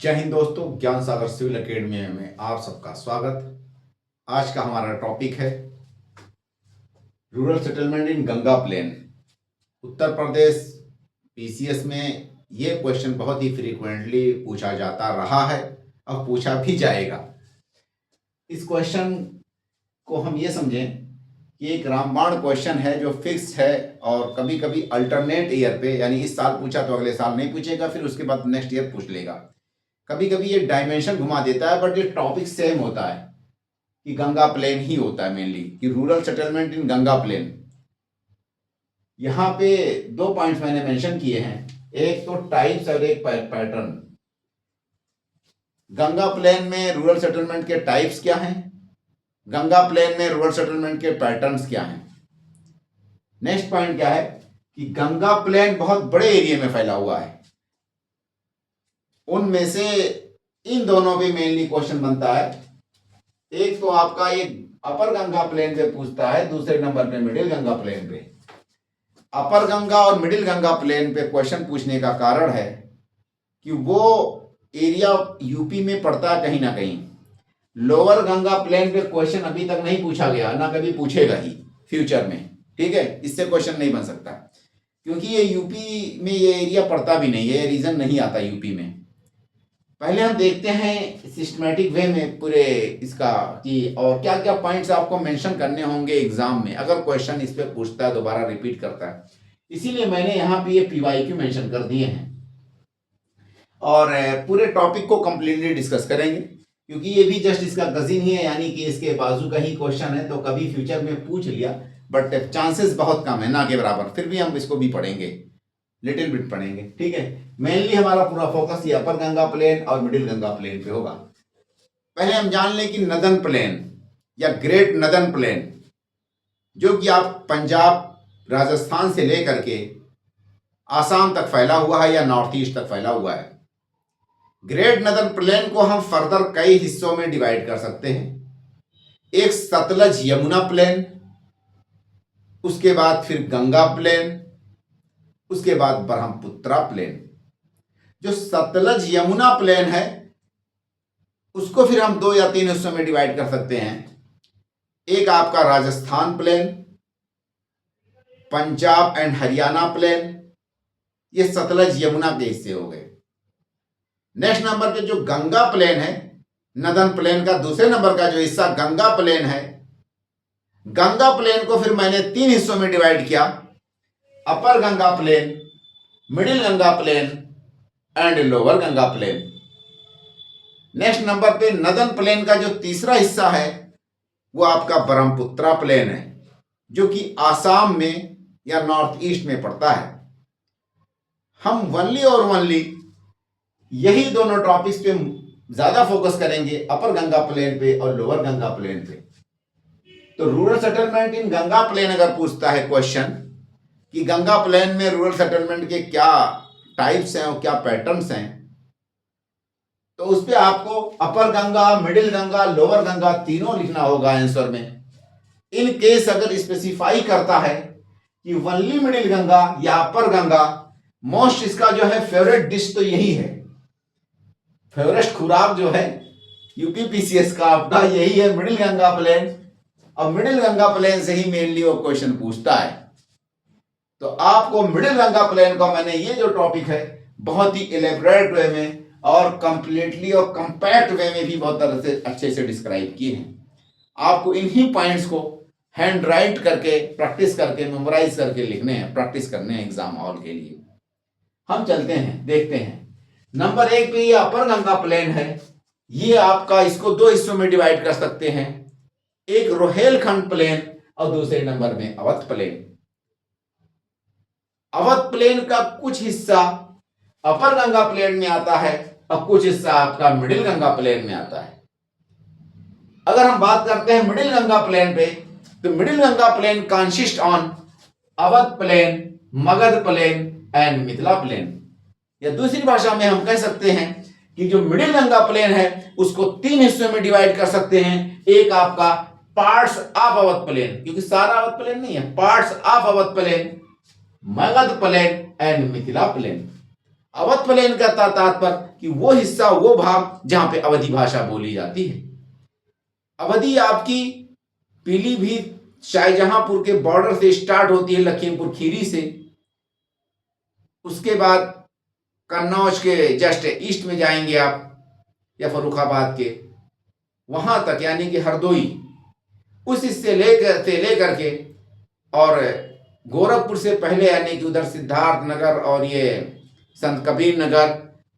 जय हिंद दोस्तों, ज्ञान सागर सिविल एकेडमी में आप सबका स्वागत। आज का हमारा टॉपिक है rural settlement in Ganga plain. Uttar Pradesh PCS में ये क्वेश्चन बहुत ही फ्रीक्वेंटली पूछा जाता रहा है और पूछा भी जाएगा। इस क्वेश्चन को हम ये समझें कि एक रामबाण क्वेश्चन है जो फिक्स है और कभी कभी अल्टरनेट ईयर पे, यानी इस साल पूछा तो अगले साल नहीं पूछेगा, फिर उसके बाद नेक्स्ट ईयर पूछ लेगा। कभी कभी ये डायमेंशन घुमा देता है, बट ये टॉपिक सेम होता है कि गंगा प्लेन ही होता है मेनली, कि rural settlement in Ganga plain. यहाँ पे दो पॉइंट्स मैंने मेंशन किए हैं, एक तो टाइप्स और एक पैटर्न। गंगा प्लेन में रूरल सेटलमेंट के टाइप्स क्या हैं, गंगा प्लेन में रूरल सेटलमेंट के पैटर्न्स क्या हैं। नेक्स्ट पॉइंट क्या है कि गंगा प्लेन बहुत बड़े एरिया में फैला हुआ है, उनमें से इन दोनों पे मेनली क्वेश्चन बनता है। एक तो आपका ये अपर गंगा प्लेन पे पूछता है, दूसरे नंबर पे मिडिल गंगा प्लेन पे। अपर गंगा और मिडिल गंगा प्लेन पे क्वेश्चन पूछने का कारण है कि वो एरिया यूपी में पड़ता है कहीं ना कहीं। लोअर गंगा प्लेन पे क्वेश्चन अभी तक नहीं पूछा गया, ना कभी पूछेगा ही फ्यूचर में, ठीक है। इससे क्वेश्चन नहीं बन सकता क्योंकि ये यूपी में ये एरिया पड़ता भी नहीं है, ये रीजन नहीं आता यूपी में। पहले हम देखते हैं सिस्टमैटिक वे में पूरे इसका कि और क्या क्या पॉइंट्स आपको मेंशन करने होंगे एग्जाम में, अगर क्वेश्चन इस पे पूछता है, दोबारा रिपीट करता है। इसीलिए मैंने यहाँ पे ये पीवाईक्यू मेंशन कर दिए हैं और पूरे टॉपिक को कंप्लीटली डिस्कस करेंगे क्योंकि ये भी जस्ट इसका गजीन ही है, यानी कि इसके बाजू का ही क्वेश्चन है, तो कभी फ्यूचर में पूछ लिया, बट चांसेस बहुत कम है, ना के बराबर। फिर भी हम इसको भी पढ़ेंगे, लिटिल बिट पढ़ेंगे, ठीक है। मेनली हमारा पूरा फोकस ये अपर गंगा प्लेन और मिडिल गंगा प्लेन पे होगा। पहले हम जान लें कि नदन प्लेन या ग्रेट नदन प्लेन, जो कि आप पंजाब राजस्थान से लेकर के आसाम तक फैला हुआ है या नॉर्थ ईस्ट तक फैला हुआ है। ग्रेट नदन प्लेन को हम फर्दर कई हिस्सों में डिवाइड कर सकते हैं। एक सतलज यमुना प्लेन, उसके बाद फिर गंगा प्लेन, उसके बाद ब्रह्मपुत्रा प्लेन। जो सतलज यमुना प्लेन है उसको फिर हम 2 या 3 हिस्सों में डिवाइड कर सकते हैं। एक आपका Rajasthan plain, Punjab and Haryana plain, ये सतलज यमुना के हिस्से हो गए। नेक्स्ट नंबर पे जो गंगा प्लेन है, नदन प्लेन का दूसरे नंबर का जो हिस्सा गंगा प्लेन है, गंगा प्लेन को फिर मैंने 3 हिस्सों में डिवाइड किया, upper Ganga plain, middle Ganga plain and lower Ganga plain. Next number पे नदन प्लेन का जो तीसरा हिस्सा है वो आपका ब्रह्मपुत्रा प्लेन है, जो कि आसाम में या नॉर्थ ईस्ट में पड़ता है। हम वनली और वनली यही दोनों टॉपिक्स पे ज्यादा फोकस करेंगे, अपर गंगा प्लेन पे और लोअर गंगा प्लेन पे। तो rural settlement in Ganga plain अगर पूछता है क्वेश्चन कि गंगा प्लेन में रूरल सेटलमेंट के क्या टाइप्स हैं और क्या पैटर्न्स हैं, तो उस पे आपको अपर गंगा, मिडिल गंगा, लोअर गंगा तीनों लिखना होगा आंसर में। इन केस अगर स्पेसिफाई करता है कि वनली मिडिल गंगा या अपर गंगा, मोस्ट इसका जो है फेवरेट डिश तो यही है, फेवरेट खुराक जो है यूपी पीसीएस का आपका यही है मिडिल गंगा प्लेन, और मिडिल गंगा प्लेन से ही मेनली वो क्वेश्चन पूछता है। तो आपको मिडिल गंगा प्लेन का मैंने ये जो टॉपिक है बहुत ही एलेबरेट वे में और कंप्लीटली और कंपैक्ट वे में भी बहुत तरह से अच्छे से डिस्क्राइब किए हैं। आपको इन्हीं पॉइंट्स को हैंड राइट करके, प्रैक्टिस करके, मेमोराइज करके लिखने हैं, प्रैक्टिस करने हैं एग्जाम हॉल के लिए। हम चलते हैं, देखते हैं। नंबर 1 पे ये अपर गंगा प्लेन है, ये आपका इसको 2 हिस्सों में डिवाइड कर सकते हैं, एक रोहेलखंड प्लेन और दूसरे नंबर में अवध प्लेन। अवध प्लेन का कुछ हिस्सा अपर गंगा प्लेन में आता है और कुछ हिस्सा आपका मिडिल गंगा प्लेन में आता है। अगर हम बात करते हैं मिडिल गंगा प्लेन पे, तो middle Ganga plain consist on Awadh plain, Magadh plain and Mithila plain. या दूसरी भाषा में हम कह सकते हैं कि जो मिडिल गंगा प्लेन है उसको 3 हिस्सों में डिवाइड कर सकते हैं। एक आपका पार्ट्स ऑफ अवध प्लेन, क्योंकि सारा अवध प्लेन नहीं है, parts of Awadh plain, Magadh plain and Mithila plain. Awadh plain का तात्पर्य कि वो हिस्सा, वो भाग जहां पे अवधी भाषा बोली जाती है। अवधी आपकी पीलीभीत शाहजहांपुर के बॉर्डर से स्टार्ट होती है, लखीमपुर खीरी से, उसके बाद कन्नौज के जस्ट ईस्ट में जाएंगे आप, या फर्रुखाबाद के वहां तक, यानी कि हरदोई, उस हिस्से लेकर के, और गोरखपुर से पहले यानी कि उधर सिद्धार्थ नगर और ये संत कबीर नगर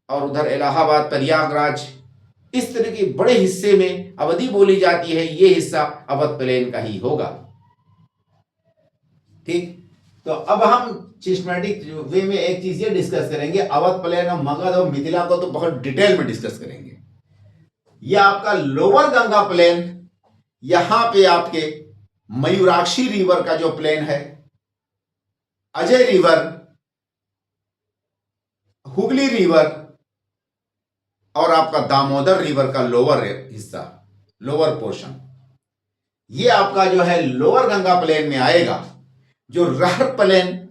और उधर इलाहाबाद, प्रयागराज, इस तरह के बड़े हिस्से में अवधी बोली जाती है। ये हिस्सा अवध प्लेन का ही होगा। ठीक, तो अब हम सिस्टमैटिक वे में एक चीज ये डिस्कस करेंगे, अवध प्लेन और मगध और मिथिला को तो बहुत डिटेल में डिस्कस करेंगे। यह आपका लोअर गंगा प्लेन, यहां पे आपके मयूराक्षी रिवर का जो प्लेन है, अजय रिवर, हुगली रिवर और आपका दामोदर रिवर का लोअर हिस्सा, लोअर पोर्शन, ये आपका जो है लोअर गंगा प्लेन में आएगा। जो रहर प्लेन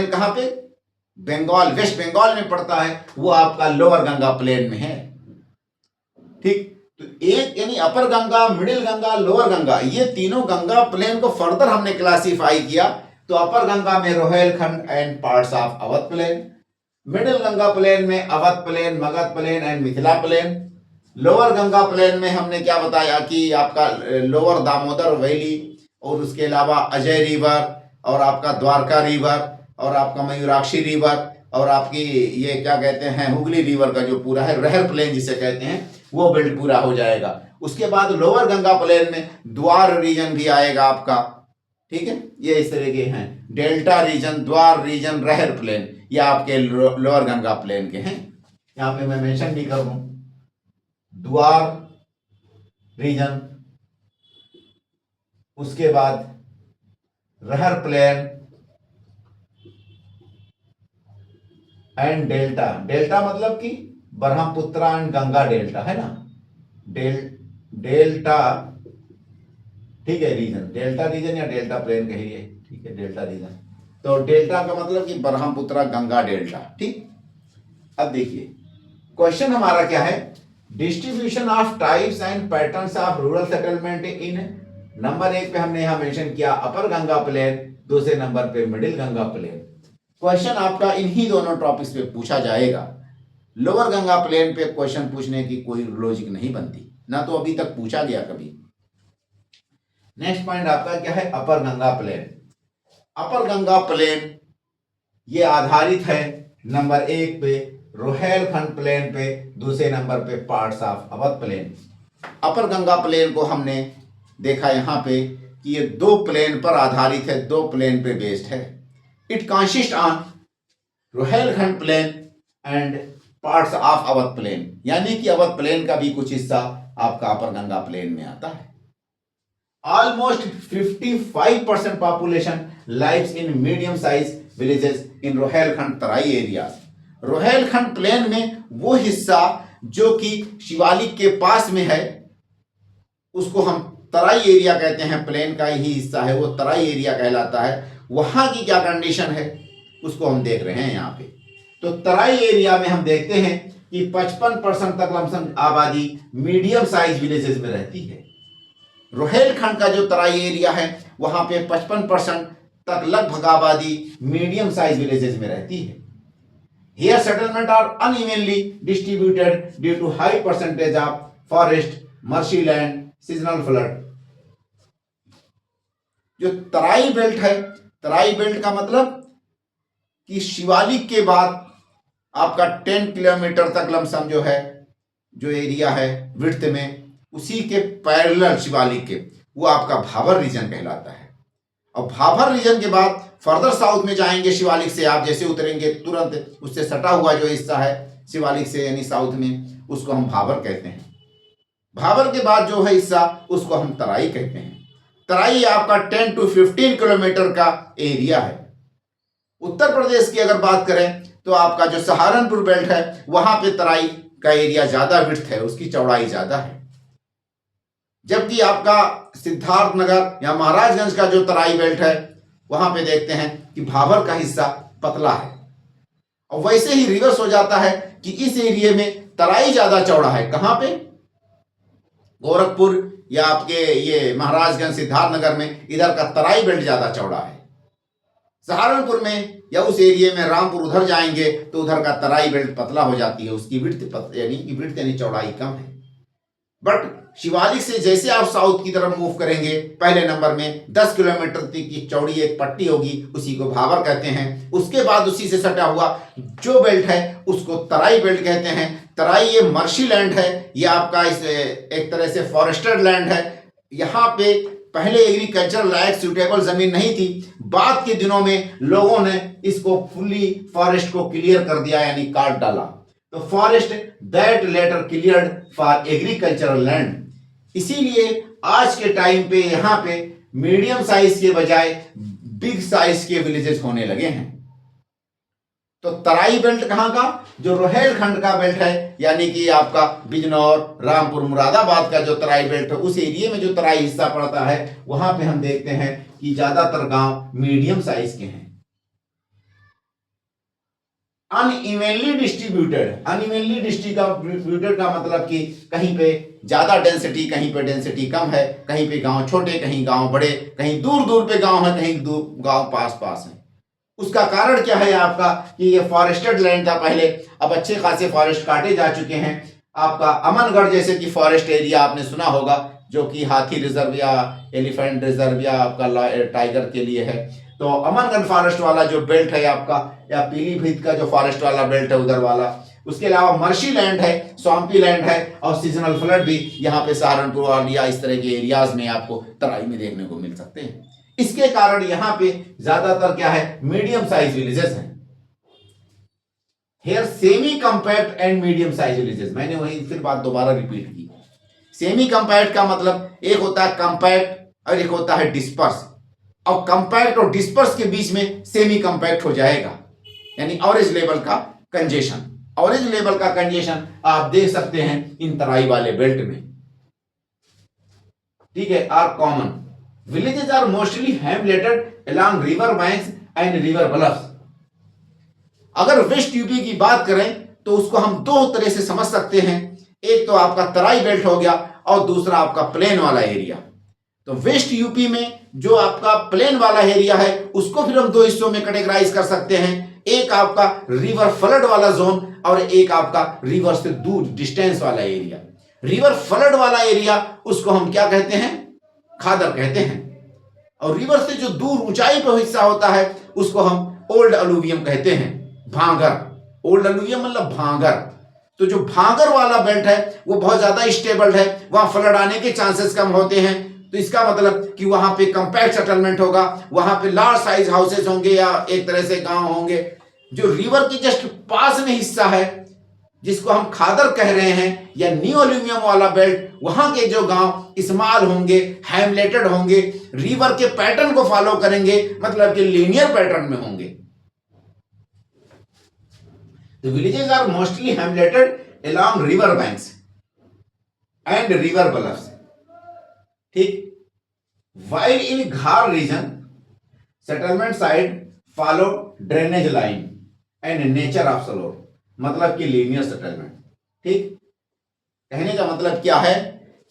कहां पे, बंगाल, वेस्ट बंगाल में पड़ता है, वो आपका लोअर गंगा प्लेन में है। ठीक, तो एक यानी upper Ganga, middle Ganga, lower Ganga, ये तीनों गंगा प्लेन को फर्दर हमने क्लासिफाई किया। तो अपर गंगा में Rohilkhand and parts of Awadh plain, middle Ganga plain में Awadh plain, Magadh plain and Mithila plain, lower Ganga plain में हमने क्या बताया कि आपका लोअर दामोदर वैली और उसके अलावा अजय रिवर और आपका द्वारका रिवर और आपका मयूराक्षी रिवर और आपकी ये क्या कहते हैं हुगली रिवर का जो पूरा है रहर प्लेन जिसे कहते हैं, वो बेल्ट पूरा हो जाएगा। उसके बाद लोअर गंगा प्लेन में द्वार रीजन भी आएगा आपका। ठीक है, ये इस तरह के हैं, डेल्टा रीजन, द्वार रीजन, रहर प्लेन, ये आपके लोअर गंगा प्लेन के हैं। यहां पे मैं मेंशन भी कर दूं, द्वार रीजन, उसके बाद रहर प्लेन एंड डेल्टा। डेल्टा मतलब कि ब्रह्मपुत्रा एंड गंगा डेल्टा है ना, डेल्टा। ठीक है, रीजन, डेल्टा रीजन या डेल्टा प्लेन कहिए। ठीक है, डेल्टा रीजन, तो डेल्टा का मतलब कि ब्रह्मपुत्रा गंगा डेल्टा। ठीक, अब देखिए क्वेश्चन हमारा क्या है, distribution of types and patterns of rural settlement in. Number 1 पे हमने यहां मेंशन किया अपर गंगा प्लेन, दूसरे नंबर पे मिडिल गंगा प्लेन। क्वेश्चन आपका इन्हीं दोनों टॉपिक्स पे पूछा जाएगा। लोअर गंगा प्लेन पे क्वेश्चन पूछने की कोई लॉजिक नहीं बनती, ना तो अभी तक पूछा गया कभी। नेक्स्ट पॉइंट आपका क्या है, अपर Ganga plane. Upper Ganga plane ये आधारित है नंबर 1 पे रोहेलखंड प्लेन पे, दूसरे नंबर पे parts of Awadh plain. Upper Ganga plain को हमने देखा यहाँ पे कि ये 2 प्लेन पर आधारित है, 2 प्लेन पे बेस्ड है। It consist on Rohilkhand plain and parts of Awadh plain, यानी कि अवध प्लेन का भी कुछ हिस्सा आपका अपर गंगा प्लेन में आता है। Almost 55% population lives in medium size villages in Rohilkhand Terai areas. Rohilkhand plain में वो हिस्सा जो कि शिवालिक के पास में है, उसको हम तराई एरिया कहते हैं, प्लेन का ही हिस्सा है वो, तराई एरिया कहलाता है। वहां की क्या कंडीशन है उसको हम देख रहे हैं यहाँ पे। तो तराई एरिया में हम देखते हैं कि 55% तक लमसम आबादी मीडियम साइज विलेजेस में रहती है। रोहेलखंड का जो तराई एरिया है वहां पे 55% तक लगभग आबादी मीडियम साइज विलेजेस में रहती है। Here settlement are unevenly distributed due to high percentage of forest, marshland, seasonal flood। जो तराई बेल्ट है, तराई बेल्ट का मतलब कि शिवालिक के बाद आपका 10 किलोमीटर तक लमसम जो है, जो एरिया है विड्थ में, उसी के पैरेलल शिवालिक के, वो आपका भाबर रीजन कहलाता है। और भाबर रीजन के बाद फर्दर साउथ में जाएंगे, शिवालिक से आप जैसे उतरेंगे तुरंत उससे सटा हुआ जो हिस्सा है शिवालिक से यानी साउथ में, उसको हम भाबर कहते हैं। भाबर के बाद जो है हिस्सा उसको हम तराई कहते हैं। तराई आपका 10 to 15 किलोमीटर का एरिया है। उत्तर प्रदेश की अगर बात करें तो आपका जो सहारनपुर बेल्ट है वहां पे तराई का एरिया ज्यादा विड्थ है, उसकी चौड़ाई ज्यादा है। जबकि आपका सिद्धार्थ नगर या महाराजगंज का जो तराई बेल्ट है वहां पे देखते हैं कि भाबर का हिस्सा पतला है। और वैसे ही रिवर्स हो जाता है कि इस एरिया में तराई ज्यादा चौड़ा है। कहां पे? गोरखपुर या आपके ये महाराजगंज सिद्धार्थनगर में इधर का तराई बेल्ट ज्यादा चौड़ा है। सहारनपुर में या उस एरिया में रामपुर उधर जाएंगे तो उधर का तराई बेल्ट पतला हो जाती है, उसकी विड्थ यानी चौड़ाई कम है। बट शिवालिक से जैसे आप साउथ की तरफ मूव करेंगे, पहले नंबर में 10 किलोमीटर की चौड़ी एक पट्टी होगी, उसी को भाबर कहते हैं। उसके बाद उसी से सटा हुआ जो बेल्ट है उसको तराई बेल्ट कहते हैं। तराई ये मर्शी लैंड है, ये आपका इस एक तरह से फॉरेस्टेड लैंड है। यहाँ पे पहले एग्रीकल्चर लायक सूटेबल जमीन नहीं थी, बाद के दिनों में लोगों ने इसको फुल्ली फॉरेस्ट को क्लियर कर दिया, यानी काट डाला। तो forest that later cleared for agricultural land. इसीलिए आज के टाइम पे यहां पे मीडियम साइज के बजाय बिग साइज के विलेजेस होने लगे हैं। तो तराई बेल्ट कहां का? जो रोहेलखंड का बेल्ट है, यानी कि आपका बिजनौर, रामपुर, मुरादाबाद का जो तराई बेल्ट है, उस एरिया में जो तराई हिस्सा पड़ता है, वहां पे हम देखते हैं कि ज्यादातर गांव मीडियम साइज के हैं। Unevenly distributed. अनइवनली डिस्ट्रीब्यूटेड का मतलब कि कहीं पे ज्यादा डेंसिटी, कहीं पे डेंसिटी कम है, कहीं पे गांव छोटे, कहीं गांव बड़े, कहीं दूर दूर पे गांव है, कहीं दूर गांव पास पास है। उसका कारण क्या है आपका कि ये फॉरेस्टेड लैंड था पहले, अब अच्छे खासे फॉरेस्ट काटे जा चुके हैं। आपका अमनगढ़ जैसे कि फॉरेस्ट एरिया आपने सुना होगा, जो कि हाथी रिजर्व या एलिफेंट रिजर्व या आपका टाइगर के लिए है। तो अमनगढ़ फॉरेस्ट वाला जो बेल्ट है आपका, या पीलीभीत का जो फॉरेस्ट वाला बेल्ट है उधर वाला। उसके अलावा मर्शी लैंड है, स्वाम्पी लैंड है, और सीजनल फ्लड भी यहाँ पे सहारनपुर और या इस तरह के एरियाज में आपको तराई में देखने को मिल सकते हैं। इसके कारण यहाँ पे ज्यादातर क्या है, मीडियम साइज विलेजेस हैं। Here semi compact and medium size villages, मैंने वही फिर बात दोबारा रिपीट की। सेमी कंपैक्ट का मतलब एक होता है कंपैक्ट और एक होता है डिस्पर्स। और कंपैक्ट और डिस्पर्स के बीच में सेमी कंपैक्ट हो जाएगा, यानी ऑरेंज लेवल का कंजेशन। ऑरेंज लेवल का कंजेशन आप देख सकते हैं इन तराई वाले बेल्ट में, ठीक है। Are common villages are mostly hamleted along river banks and river bluffs। अगर वेस्ट यूपी की बात करें तो उसको हम दो तरह से समझ सकते हैं, एक तो आपका तराई बेल्ट हो गया और दूसरा आपका प्लेन वाला एरिया। तो वेस्ट यूपी में जो आपका प्लेन वाला एरिया है उसको फिर हम दो हिस्सों में कैटेगराइज कर सकते हैं, एक आपका रिवर फ्लड वाला जोन और एक आपका रिवर से दूर डिस्टेंस वाला एरिया। रिवर फ्लड वाला एरिया उसको हम क्या कहते हैं, खादर कहते हैं, और रिवर से जो दूर ऊंचाई पर हिस्सा होता है उसको हम ओल्ड अलुवियम कहते हैं, भांगर। ओल्ड अलुवियम मतलब भांगर। तो जो भांगर वाला बेल्ट है वो बहुत ज्यादा स्टेबल है, वहां फ्लड आने के चांसेस कम होते हैं। तो इसका मतलब कि वहां पे कंपैक्ट सेटलमेंट होगा, वहां पे लार्ज साइज हाउसेस होंगे या एक तरह से गांव होंगे। जो रिवर के जस्ट पास में हिस्सा है जिसको हम खादर कह रहे हैं या न्यू एल्यूमिनियम वाला बेल्ट, वहां के जो गांव स्मॉल होंगे, हैमलेटेड होंगे, रिवर के पैटर्न को फॉलो करेंगे, मतलब कि लीनियर पैटर्न में होंगे। The villages are mostly hamleted along river banks and river bluffs, ठीक। While in Ghar region, settlement side follow drainage line and nature of soil, मतलब कि लीनियर सेटलमेंट, ठीक। कहने का मतलब क्या है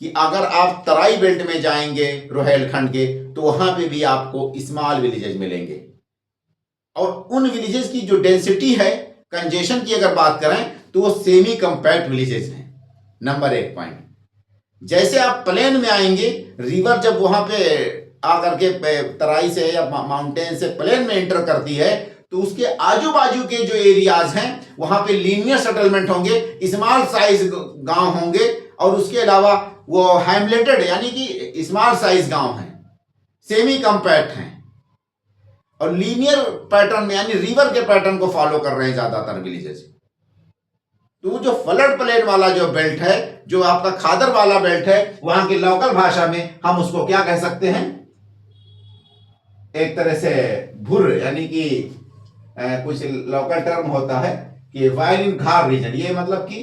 कि अगर आप तराई बेल्ट में जाएंगे रोहेलखंड के, तो वहां पे भी आपको स्मॉल विलेजेस मिलेंगे, और उन विलेजेस की जो डेंसिटी है, कंजेशन की अगर बात करें तो वो सेमी कंपैक्ट विलेजेस हैं। Number 1 point. जैसे आप प्लेन में आएंगे, रिवर जब वहां पे आकर के तराई से या माउंटेन से प्लेन में एंटर करती है तो उसके आजू बाजू के जो एरियाज हैं वहां पे लीनियर सेटलमेंट होंगे, स्मॉल साइज गांव होंगे, और उसके अलावा वो हैमलेटेड यानी कि स्मॉल साइज गांव हैं, सेमी कंपैक्ट हैं, और लीनियर पैटर्न में यानी रिवर के पैटर्न को फॉलो कर रहे हैं ज्यादातर विलेजेस। तो जो फ्लड प्लेन वाला जो बेल्ट है, जो आपका खादर वाला बेल्ट है, वहां की लोकल भाषा में हम उसको क्या कह सकते हैं, एक तरह से भुर, यानी कि कुछ लोकल टर्म होता है कि वाइल इन घार रीजन, ये मतलब कि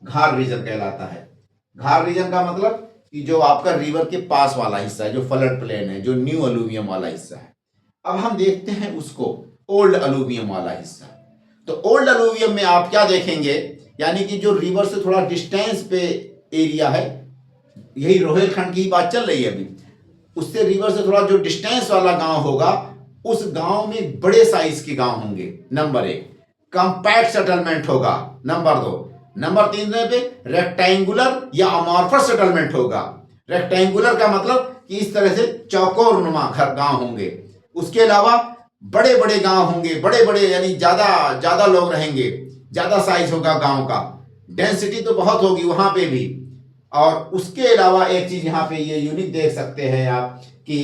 घार रीजन कहलाता है। घार रीजन का मतलब कि जो आपका रिवर के पास वाला हिस्सा है, जो फ्लड प्लेन है, जो न्यू अलुवियम वाला हिस्सा है। अब हम देखते हैं उसको ओल्ड अलुवियम वाला हिस्सा। तो ओल्ड अलूवियम में आप क्या देखेंगे, यानी कि जो रिवर से थोड़ा डिस्टेंस पे एरिया है, यही रोहिलखंड की बात चल रही है अभी, उससे रिवर से थोड़ा जो डिस्टेंस वाला गांव होगा, उस गांव में बड़े साइज के गांव होंगे। नंबर 1 कंपैक्ट सेटलमेंट होगा। नंबर 2, नंबर 3 पे रेक्टेंगुलर या अमॉर्फस सेटलमेंट होगा। रेक्टेंगुलर का मतलब कि इस तरह से चौकोर नुमा घर गांव होंगे। उसके अलावा बड़े बड़े गांव होंगे, बड़े बड़े यानी ज्यादा ज्यादा लोग रहेंगे, ज्यादा साइज होगा गांव का, डेंसिटी तो बहुत होगी वहां पे भी। और उसके अलावा एक चीज यहाँ पे ये यूनिक देख सकते हैं आप कि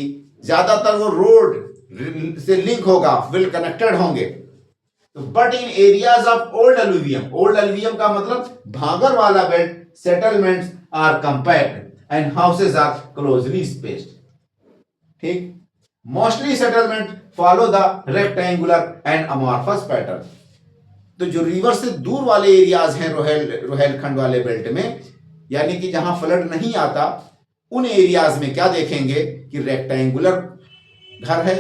ज्यादातर वो रोड से लिंक होगा, वेल कनेक्टेड होंगे। तो but in areas of old alluvium का मतलब भागर वाला belt, settlements are compact and houses are closely spaced. ठीक, mostly settlement follow the rectangular and amorphous pattern. तो जो रिवर से दूर वाले एरियाज हैं रोहेलखंड वाले बेल्ट में, यानी कि जहां फ्लड नहीं आता, उन एरियाज में क्या देखेंगे कि रेक्टेंगुलर घर है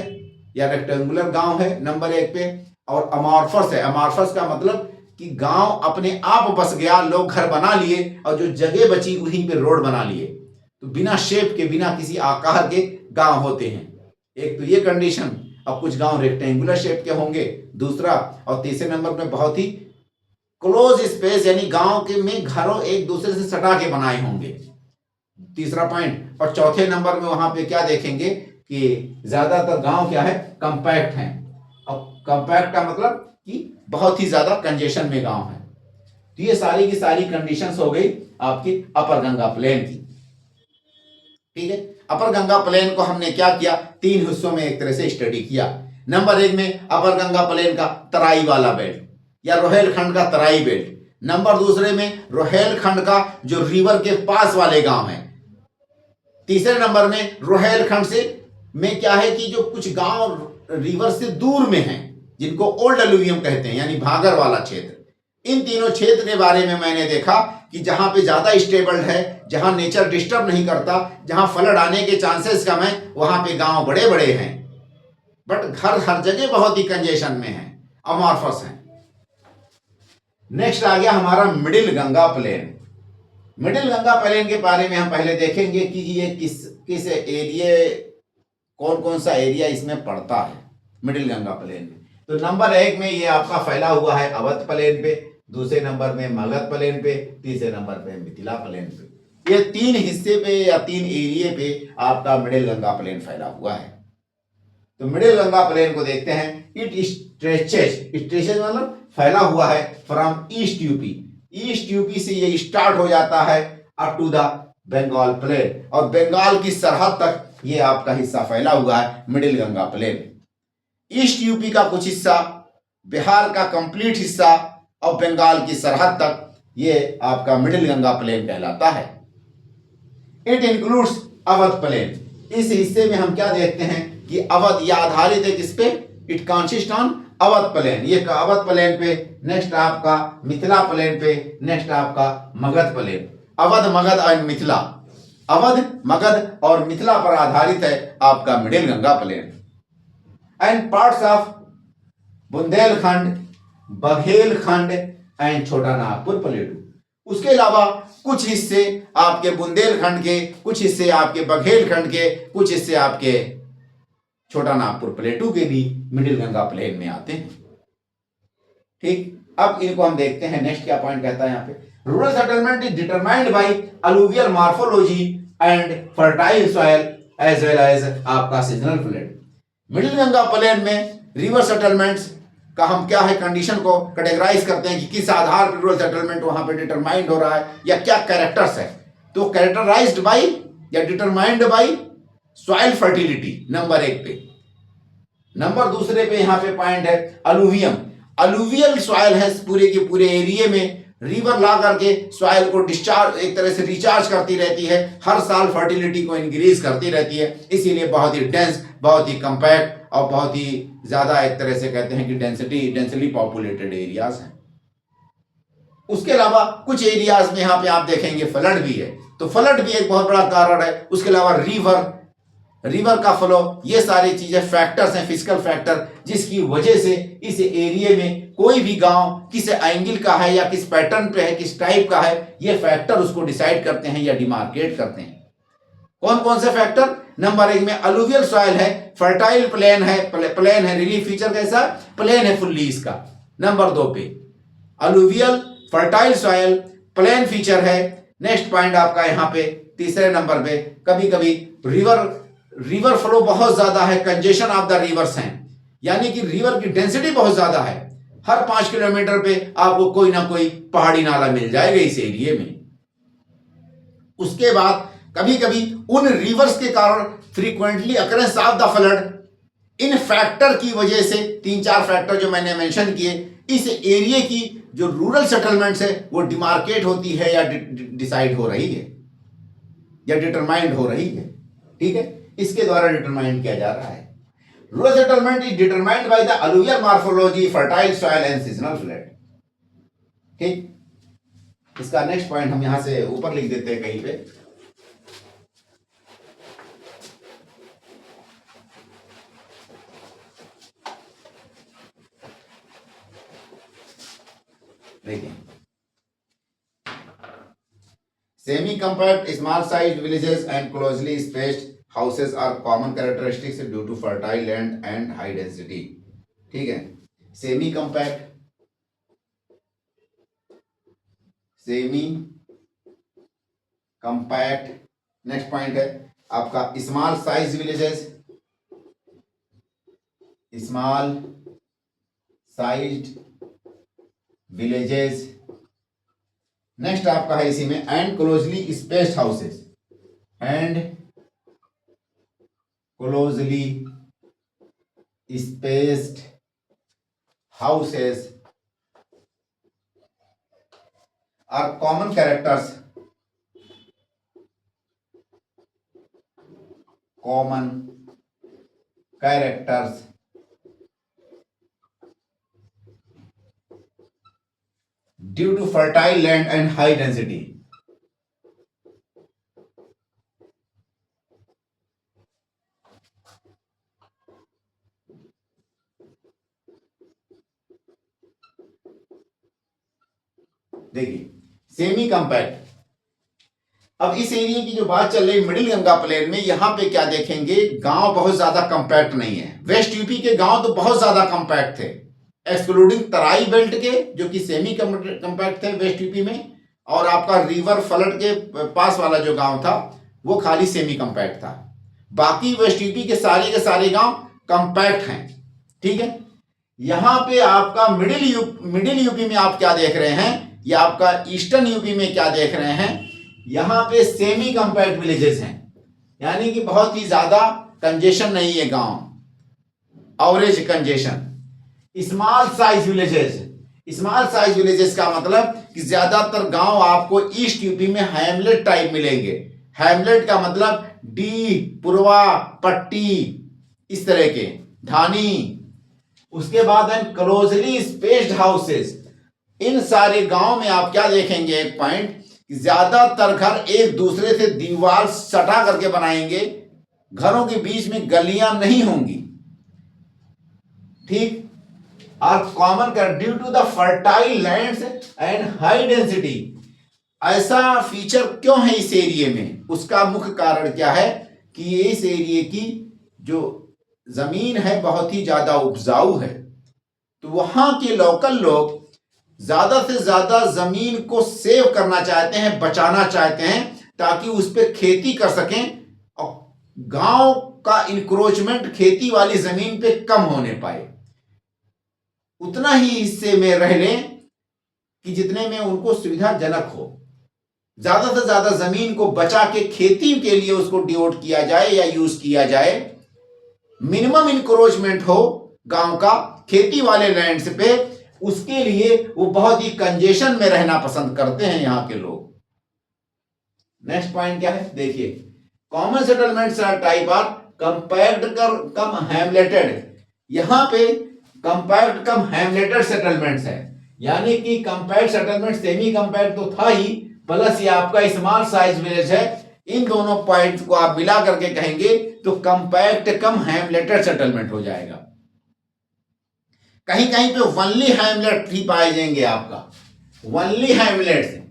या रेक्टेंगुलर गांव है नंबर 1 पे, और अमॉर्फस है। अमॉर्फस का मतलब कि गांव अपने आप बस गया, लोग घर बना लिए और जो जगह बची वहीं पे रोड बना लिए। तो बिना शेप के, बिना किसी आकार के गांव होते हैं। एक तो ये कंडीशन। अब कुछ गांव रेक्टेंगुलर शेप के होंगे, दूसरा, और तीसरे नंबर में बहुत ही क्लोज स्पेस, यानी गांव के में घरों एक दूसरे से सटा के बनाए होंगे, तीसरा पॉइंट। और चौथे नंबर में वहां पे क्या देखेंगे कि ज्यादातर गांव क्या है, कंपैक्ट हैं। अब कंपैक्ट का मतलब कि बहुत ही ज्यादा कंजेशन में गांव है। तो ये सारी की सारी कंडीशंस हो गई आपकी अपर गंगा प्लेन की। ठीक है, अपर गंगा प्लेन को हमने क्या किया, 3 हिस्सों में एक तरह से स्टडी किया। नंबर 1 में अपर गंगा प्लेन का तराई वाला बेल्ट या रोहेलखंड का तराई बेल्ट। नंबर 2 में रोहेलखंड का जो रिवर के पास वाले गांव हैं। तीसरे नंबर में रोहेलखंड से में क्या है कि जो कुछ गांव रिवर से दूर में हैं, जिनको ओल्ड अलूवियम कहते हैं, यानी भागर वाला क्षेत्र। इन तीनों क्षेत्र के बारे में मैंने देखा कि जहां पे ज्यादा स्टेबल्ड है, जहां नेचर डिस्टर्ब नहीं करता, जहां फ्लड आने के चांसेस कम है, वहां पे गांव बड़े बड़े हैं, बट घर हर जगह बहुत ही कंजेशन में है, अमॉर्फस है। नेक्स्ट आ गया हमारा middle Ganga plain. Middle Ganga plain के बारे में हम पहले देखेंगे कि ये किस एरिया, कौन कौन सा एरिया इसमें पड़ता है मिडिल गंगा प्लेन में। तो नंबर 1 में ये आपका फैला हुआ है अवध प्लेन पे, दूसरे नंबर में मगध प्लेन पे, तीसरे नंबर पे मिथिला प्लेन पे। ये 3 हिस्से पे या 3 एरिया पे आपका मिडिल गंगा प्लेन फैला हुआ है। तो मिडिल गंगा प्लेन को देखते हैं। इट स्ट्रेचेज मतलब फैला हुआ है फ्रॉम ईस्ट यूपी से ये स्टार्ट हो जाता है up to the Bengal plain, और बंगाल की सरहद तक ये आपका हिस्सा फैला हुआ है middle Ganga plain. East UP का कुछ हिस्सा, बिहार का कंप्लीट हिस्सा और बंगाल की सरहद तक ये आपका मिडिल गंगा प्लेन कहलाता है। It includes Awadh plain. इस हिस्से में हम क्या देखते हैं कि अवध या आधारित है किस पे, it consist on Awadh plain. ये अवध प्लेन पे, नेक्स्ट आपका मिथिला प्लेन पे, नेक्स्ट आपका मगध प्लेन। अवध, मगध और मिथिला, अवध, मगध और मिथिला पर आधारित है आपका middle Ganga plain. And parts of Bundelkhand, Baghelkhand and Chota Nagpur प्लेटू। उसके अलावा कुछ हिस्से आपके बुंदेलखंड के, कुछ हिस्से आपके बघेलखंड के, कुछ हिस्से आपके छोटा नागपुर प्लेटू के भी मिडिल गंगा प्लेन में आते हैं। ठीक, अब इनको हम देखते हैं। नेक्स्ट क्या पॉइंट कहता है यहाँ पे, rural settlement is determined by alluvial morphology and fertile soil as well as आपका seasonal flood. Middle Ganga plain में रिवर सेटलमेंट्स का हम क्या है कंडीशन को कैटेगराइज करते हैं कि किस आधार पर रूरल सेटलमेंट वहां पे डिटरमाइंड हो रहा है या क्या कैरेक्टर्स है। तो कैरेक्टराइज्ड बाय या determined by soil fertility number 1 पे। नंबर 2 पे यहाँ पे पॉइंट है अलूवियम। अलूवियल सॉइल है पूरे के पूरे एरिया में, रिवर ला करके सॉइल को डिस्चार्ज, एक तरह से रिचार्ज करती रहती है, हर साल फर्टिलिटी को इंक्रीज करती रहती है, इसीलिए बहुत ही डेंस, बहुत ही कंपैक्ट और बहुत ही ज्यादा एक तरह से कहते हैं कि डेंसली पॉपुलेटेड एरियाज हैं। उसके अलावा कुछ एरियाज में यहाँ पे आप देखेंगे फ्लड भी है, तो फ्लड भी एक बहुत बड़ा कारण है। उसके अलावा रिवर रिवर का फ्लो, ये सारी चीजें फैक्टर्स हैं, फिजिकल फैक्टर, जिसकी वजह से इस एरिया में कोई भी गांव किस एंगल का है या किस पैटर्न पे है, किस टाइप का है, ये फैक्टर उसको डिसाइड करते हैं या डिमार्केट करते हैं। कौन कौन से फैक्टर? नंबर 1 में अलुवियल सॉइल है, फर्टाइल प्लेन है, प्लेन है, रिलीफ फीचर कैसा? प्लेन है फुल्ली इसका। नंबर 2 पे alluvial, fertile soil, plain feature है। नेक्स्ट पॉइंट आपका यहाँ पे तीसरे नंबर पे, कभी कभी रिवर फ्लो बहुत ज्यादा है, कंजेशन ऑफ द रिवर्स हैं, यानी कि रिवर की डेंसिटी बहुत ज्यादा है। हर 5 किलोमीटर पे आपको कोई ना कोई पहाड़ी नाला मिल जाएगा इस एरिया में। उसके बाद कभी कभी उन रिवर्स के कारण frequently occurrence of the flood, in factor की वजह से, 3-4 फैक्टर जो मैंने मेंशन किए, इस एरिया की जो रूरल सेटलमेंट्स है वो डिमार्केट होती है या डिसाइड हो रही है या डिटरमाइंड हो रही है। ठीक है, इसके द्वारा डिटरमाइंड किया जा रहा है। Rural settlement is determined by the alluvial morphology, fertile soil and seasonal flood. ठीक, इसका नेक्स्ट पॉइंट हम यहां से ऊपर लिख देते हैं कहीं पे। देखिए, semi compact, small size villages and closely spaced houses are common characteristics due to fertile land and high density. ठीक है, सेमी कंपैक्ट, नेक्स्ट पॉइंट है आपका small size villages, small sized villages. Next आपका है इसी में and closely spaced houses, and closely spaced houses are common characters, due to fertile land and high density. देखिए, semi compact, अब इस area की जो बात चल रही है मिडिल गंगा प्लेन में, यहां पे क्या देखेंगे, गांव बहुत ज्यादा कंपैक्ट नहीं है। वेस्ट यूपी के गांव तो बहुत ज्यादा कंपैक्ट थे, एक्सक्लूडिंग तराई बेल्ट के जो कि सेमी कंपैक्ट थे वेस्ट यूपी में, और आपका रिवर फ्लड के पास वाला जो गांव था वो खाली सेमी कंपैक्ट था। बाकी वेस्ट यूपी के सारे गांव कंपैक्ट हैं। ठीक है, यहां पे आपका मिडिल यूपी में आप क्या देख रहे हैं, या आपका ईस्टर्न यूपी में क्या देख रहे हैं, यहां पे सेमी कंपैक्ट विलेजेस हैं, यानी कि बहुत ही ज्यादा कंजेशन नहीं है गांव, average congestion. Small size villages का मतलब कि ज्यादातर गांव आपको ईस्ट यूपी में हैमलेट टाइप मिलेंगे। हैमलेट का मतलब डी, पुरवा, पट्टी, इस तरह के ढानी। उसके बाद है क्लोजली स्पेस्ड हाउसेस, इन सारे गांव में आप क्या देखेंगे, एक पॉइंट, ज्यादातर घर एक दूसरे से दीवार सटा करके बनाएंगे, घरों के बीच में गलियां नहीं होंगी। ठीक, आर कॉमन कर due to the fertile lands and high density. ऐसा फीचर क्यों है इस एरिया में, उसका मुख्य कारण क्या है कि ये इस एरिया की जो जमीन है बहुत ही ज्यादा उपजाऊ है, तो वहां के लोकल लोग ज्यादा से ज्यादा जमीन को सेव करना चाहते हैं, बचाना चाहते हैं, ताकि उस पर खेती कर सकें और गांव का इंक्रोचमेंट खेती वाली जमीन पे कम होने पाए, उतना ही हिस्से में रह लें कि जितने में उनको सुविधाजनक हो। ज्यादा से ज्यादा जमीन को बचा के खेती के लिए उसको डिवोट किया जाए या यूज किया जाए, मिनिमम इंक्रोचमेंट हो गांव का खेती वाले लैंड्स पे, उसके लिए वो बहुत ही कंजेशन में रहना पसंद करते हैं यहां के लोग। नेक्स्ट पॉइंट क्या है, देखिए, common settlements are type are compact cum hamleted. यहां पे कंपैक्ट कम हैमलेटेड सेटलमेंट्स है, यानी कि कंपैक्ट सेटलमेंट सेमी कंपैक्ट तो था ही, प्लस ये आपका स्मॉल साइज विलेज है, इन दोनों पॉइंट्स को आप मिला करके कहेंगे तो कंपैक्ट कम हैमलेटेड सेटलमेंट हो जाएगा। कहीं कहीं पे वनली हैमलेट ही पाए जाएंगे आपका, वनली हैमलेट।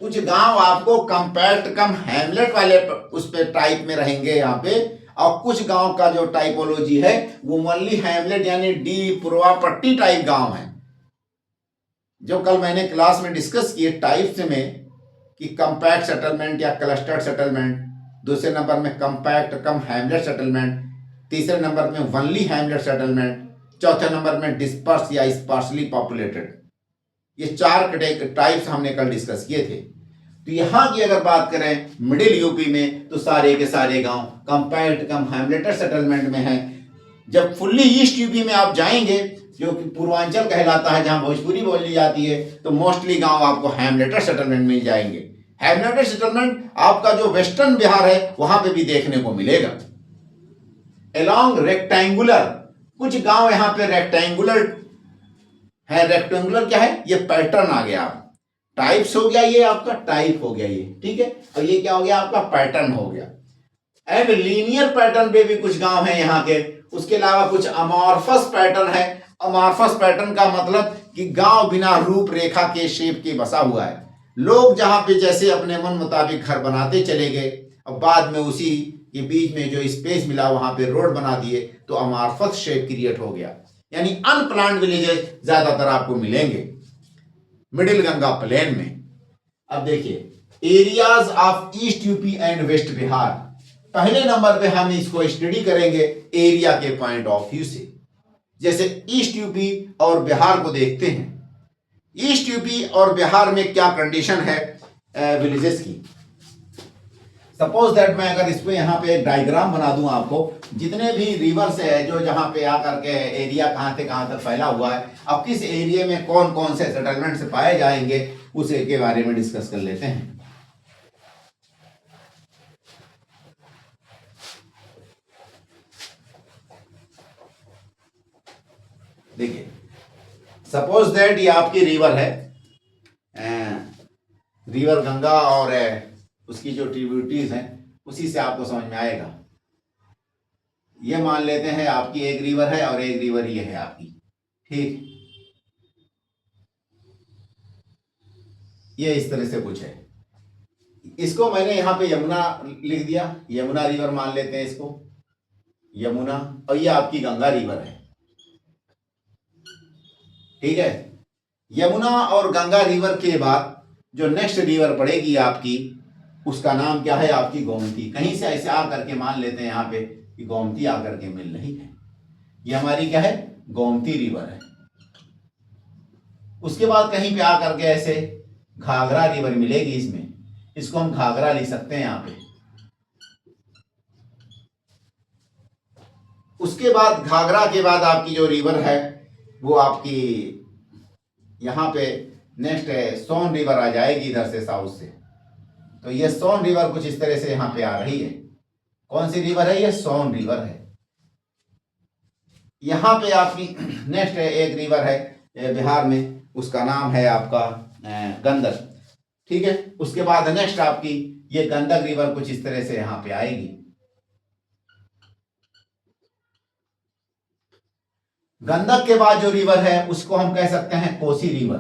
कुछ गांव आपको कंपैक्ट कम हैमलेट वाले उस पे टाइप में रहेंगे यहाँ पे, और कुछ गांव का जो टाइपोलॉजी है वो वनली हैमलेट यानी डी पूर्वा पट्टी टाइप गांव है। जो कल मैंने क्लास में डिस्कस किए टाइप्स में कि कंपैक्ट सेटलमेंट या क्लस्टर्ड सेटलमेंट, दूसरे नंबर में कंपैक्ट कम हैमलेट सेटलमेंट, तीसरे नंबर में वनली हैमलेट सेटलमेंट, चौथे नंबर में डिस्पर्स या स्पार्सली पॉपुलेटेड। ये 4 टाइप्स हमने कल डिस्कस किए थे। तो यहाँ की अगर बात करें मिडिल यूपी में तो सारे के सारे गांव कंपैक्ट कम हैमलेटेड सेटलमेंट में हैं। जब फुल्ली ईस्ट यूपी में आप जाएंगे जो कि पूर्वांचल कहलाता है, जहां भोजपुरी बोली जाती है, तो मोस्टली गांव आपको हैमलेटेड सेटलमेंट मिल जाएंगे। हैमलेटेड सेटलमेंट आपका जो वेस्टर्न बिहार है वहां पे भी देखने को मिलेगा। अलोंग रेक्टेंगुलर, कुछ गांव यहाँ पे रेक्टेंगुलर है। रेक्टेंगुलर क्या है? ये पैटर्न आ गया, टाइप्स हो गया, ये आपका टाइप हो गया ये, ठीक है। और ये क्या हो गया? आपका पैटर्न हो गया। एंड लीनियर पैटर्न पे भी कुछ गांव है यहाँ के। उसके अलावा कुछ अमॉर्फस पैटर्न है। अमॉर्फस पैटर्न का मतलब कि गांव बिना रूप रेखा के शेप के बसा हुआ है। लोग जहां पे जैसे अपने मन मुताबिक घर बनाते चले गए, अब बाद में उसी के बीच में जो स्पेस मिला वहां पे रोड बना दिए, तो अमॉर्फस शेप क्रिएट हो गया। यानी अनप्लान्ड विलेजेस ज्यादातर आपको मिलेंगे मिडिल गंगा प्लेन में। अब देखिए areas of east UP and west Bihar. पहले नंबर पे हम इसको स्टडी करेंगे एरिया के पॉइंट ऑफ व्यू से। जैसे ईस्ट यूपी और बिहार को देखते हैं, ईस्ट यूपी और बिहार में क्या कंडीशन है विलेजेस की। सपोज दैट मैं अगर इसको यहाँ पे एक डायग्राम बना दूं आपको, जितने भी रिवर्स है जो जहां पे आकर के एरिया कहां से कहां तक फैला हुआ है, अब किस एरिया में कौन कौन से सेटलमेंट से पाए जाएंगे उसे के बारे में डिस्कस कर लेते हैं। देखिए सपोज दैट ये आपकी रिवर है, रिवर गंगा, और उसकी जो ट्रिब्यूटरीज हैं उसी से आपको समझ में आएगा। ये मान लेते हैं आपकी एक रिवर है और एक रिवर ये है आपकी, ठीक। ये इस तरह से कुछ है। इसको मैंने यहां पे यमुना लिख दिया, यमुना रिवर मान लेते हैं इसको, यमुना। और ये आपकी गंगा रिवर है, ठीक है। यमुना और गंगा रिवर के बाद जो नेक्स्ट रिवर पड़ेगी आपकी, उसका नाम क्या है? आपकी गोमती। कहीं से ऐसे आकर के मान लेते हैं यहाँ पे कि गोमती आकर के मिल रही है, ये हमारी क्या है? गोमती रिवर है। उसके बाद कहीं पे आकर के ऐसे घाघरा रिवर मिलेगी, इसमें इसको हम घाघरा लिख सकते हैं यहाँ पे। उसके बाद घाघरा के बाद आपकी जो रिवर है वो आपकी यहाँ पे नेक्स्ट सोन रिवर आ जाएगी इधर से साउथ से। तो ये सोन रिवर कुछ इस तरह से यहाँ पे आ रही है। कौन सी रिवर है? ये सोन रिवर है। यहाँ पे आपकी नेक्स्ट एक रिवर है बिहार में, उसका नाम है आपका गंडक, ठीक है। उसके बाद नेक्स्ट आपकी ये गंडक रिवर कुछ इस तरह से यहाँ पे आएगी। गंडक के बाद जो रिवर है उसको हम कह सकते हैं कोसी रिवर।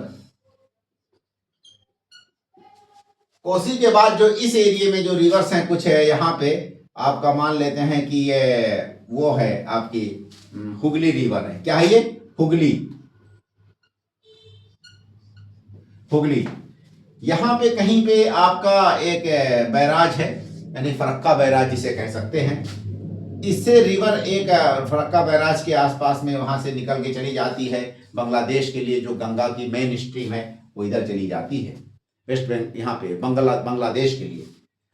कोसी के बाद जो इस एरिया में जो रिवर्स हैं कुछ है यहाँ पे आपका मान लेते हैं कि ये वो है आपकी हुगली रिवर है। क्या है ये? हुगली। हुगली यहाँ पे कहीं पे आपका एक बैराज है, यानी फरक्का बैराज जिसे कह सकते हैं। इससे रिवर एक फरक्का बैराज के आसपास में वहां से निकल के चली जाती है बांग्लादेश के लिए। जो गंगा की मेन स्ट्रीम है वो इधर चली जाती है वेस्ट बंगाल, यहाँ पे बांग्लादेश के लिए।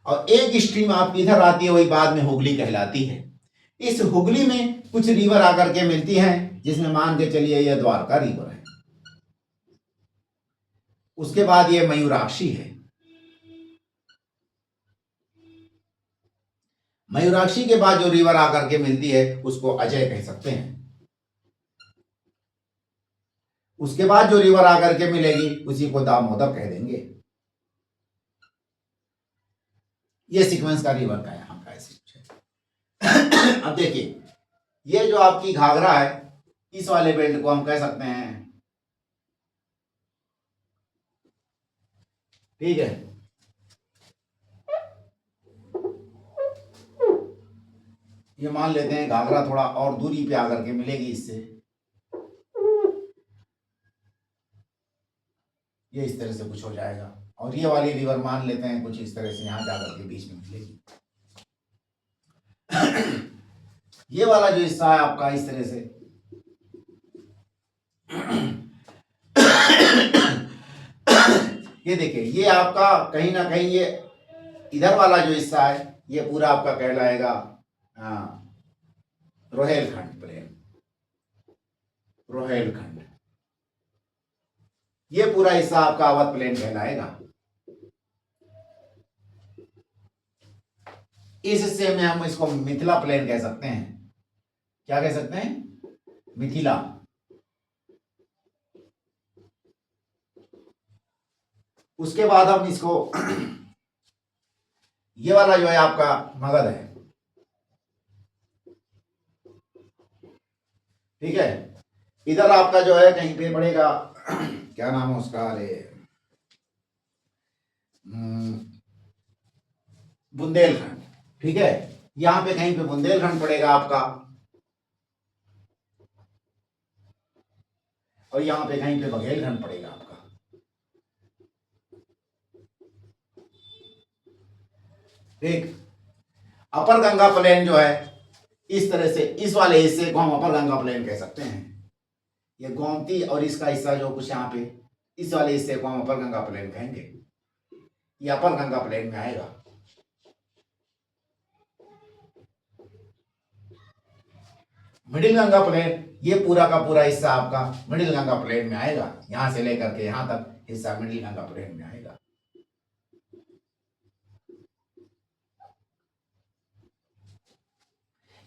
और एक स्ट्रीम आपकी इधर आती है, वही बाद में हुगली कहलाती है। इस हुगली में कुछ रिवर आकर के मिलती हैं, जिसमें मान के चलिए ये द्वारका रिवर है। उसके बाद ये मयूराक्षी है। मयूराक्षी के बाद जो रिवर आकर के मिलती है उसको अजय कह सकते हैं। उसके बाद जो रिवर आकर के मिलेगी उसी को दामोदर कह देंगे। ये सीक्वेंस का रिवर का यहाँ का ऐसे कुछ है। अब देखिए ये जो आपकी घाघरा है इस वाले बेल्ट को हम कह सकते हैं, ठीक है, ये मान लेते हैं घाघरा थोड़ा और दूरी पे आकर के मिलेगी इससे, ये इस तरह से कुछ हो जाएगा, और ये वाली रिवर मान लेते हैं कुछ इस तरह से यहाँ जाकर के बीच में मिलेगी। ये वाला जो हिस्सा है आपका इस तरह से ये देखिए ये आपका कहीं ना कहीं ये इधर वाला जो हिस्सा है ये पूरा आपका कहलाएगा रोहेलखंड प्लेन, रोहेलखंड, ये पूरा हिस्सा आपका अवध प्लेन कहलाएगा। इस हिस्से में हम इसको मिथिला प्लेन कह सकते हैं। क्या कह सकते हैं? मिथिला। उसके बाद हम इसको ये वाला जो है आपका मगध है, ठीक है, इधर आपका जो है कहीं पे पड़ेगा क्या नाम है उसका, अरे बुंदेलखंड, ठीक है, यहां पे कहीं पे बुंदेलखंड पड़ेगा आपका, और यहां पे कहीं पे बघेलखंड पड़ेगा आपका। ठीक, अपर गंगा प्लेन जो है इस तरह से, इस वाले हिस्से को हम अपर गंगा प्लेन कह सकते हैं। ये गोमती और इसका हिस्सा जो कुछ यहाँ पे इस वाले हिस्से को हम अपर गंगा प्लेन कहेंगे, ये अपर गंगा प्लेन में आएगा। मिडिल गंगा प्लेन, ये पूरा का पूरा हिस्सा आपका मिडिल गंगा प्लेन में आएगा, यहां से लेकर के यहां तक हिस्सा मिडिल गंगा प्लेन में आएगा।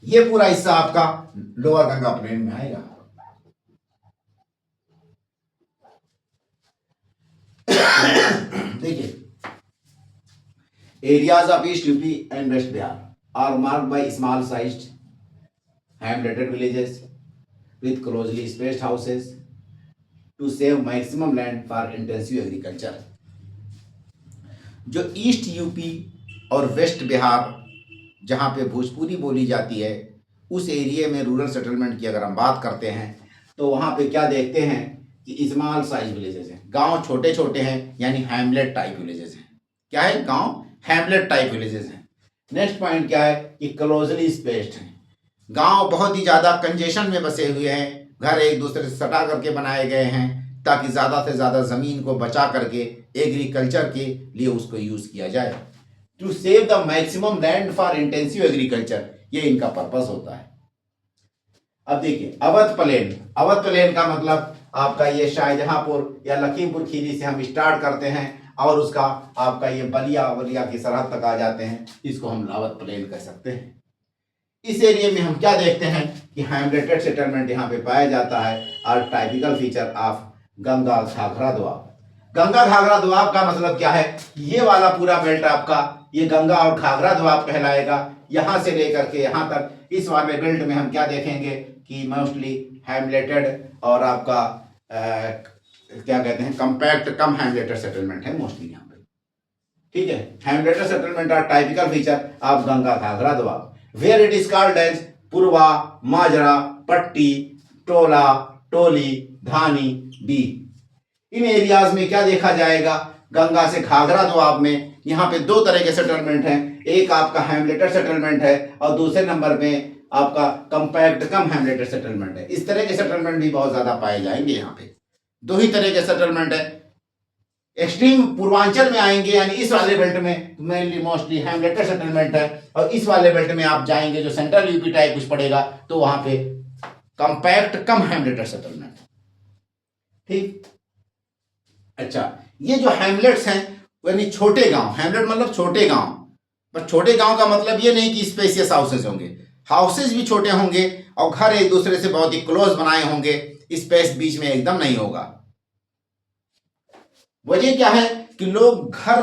ये पूरा हिस्सा आपका लोअर गंगा प्लेन में आएगा। देखिए, areas of east UP and west Bihar are marked by small sized hamleted villages with closely spaced houses to save maximum land for intensive agriculture। जो ईस्ट यूपी और वेस्ट बिहार जहाँ पे भोजपुरी बोली जाती है उस एरिया में रूरल सेटलमेंट की अगर हम बात करते हैं तो वहाँ पे क्या देखते हैं कि स्मॉल साइज विलेजेस हैं, गांव छोटे छोटे हैं, यानी हैमलेट टाइप विलेजेस हैं। क्या है? गांव हैमलेट टाइप विलेजेस हैं। नेक्स्ट पॉइंट क्या है कि क्लोजली स्पेस्ड हैं, गांव बहुत ही ज़्यादा कंजेशन में बसे हुए हैं, घर एक दूसरे से सटा करके बनाए गए हैं ताकि ज़्यादा से ज़्यादा ज़मीन को बचा करके एग्रीकल्चर के लिए उसको यूज़ किया जाए, to save the maximum land for intensive agriculture, ये इनका पर्पस होता है। अब देखिए अवध प्लेन, अवध प्लेन का मतलब आपका ये शाहजहांपुर या लखीमपुर खीरी से हम स्टार्ट करते हैं और उसका आपका ये बलिया की सरहद तक आ जाते हैं, इसको हम अवध प्लेन कह सकते हैं। इस एरिया में हम क्या देखते हैं कि हैमलेटेड सेटलमेंट यहाँ पे पाया जाता है और typical feature of Ganga Ghaghara Doab. Ganga Ghaghara Doab का मतलब क्या है? ये वाला पूरा बेल्ट आपका ये गंगा और घाघरा दोआब कहलाएगा। यहाँ से लेकर के यहाँ तक इस वाले बेल्ट में हम क्या देखेंगे कि मोस्टली हैमलेटेड और आपका क्या कहते हैं कंपैक्ट कम हैमलेटेड सेटलमेंट है मोस्टली यहाँ पे, ठीक है। Hamleted settlement are typical feature of Ganga Ghaghara Doab where it is called as purwa, majra, patti, tola, Toli, Dhani, B. In areas में क्या देखा जाएगा? गंगा से घाघरा दोआब में यहाँ पे दो तरह के सेटलमेंट हैं, एक आपका हैमलेटेड सेटलमेंट है और दूसरे नंबर में आपका कंपैक्ट कम हैमलेटेड सेटलमेंट है। इस तरह के सेटलमेंट भी बहुत ज्यादा पाए जाएंगे। यहाँ पे दो ही तरह के सेटलमेंट है। एक्सट्रीम पूर्वांचल में आएंगे यानी इस वाले बेल्ट में मेनली मोस्टली हैमलेटेड सेटलमेंट है, और इस वाले बेल्ट में आप जाएंगे जो सेंट्रल यूपी टाइप कुछ पड़ेगा तो वहां पे कंपैक्ट कम हैमलेटेड सेटलमेंट, ठीक। अच्छा, ये जो हैमलेट्स हैं यानी छोटे गांव, हैमलेट मतलब छोटे गांव, पर छोटे गांव का मतलब ये नहीं कि स्पेसियस हाउसेज होंगे, हाउसेज भी छोटे होंगे और घर एक दूसरे से बहुत ही क्लोज बनाए होंगे, स्पेस बीच में एकदम नहीं होगा। वजह क्या है कि लोग घर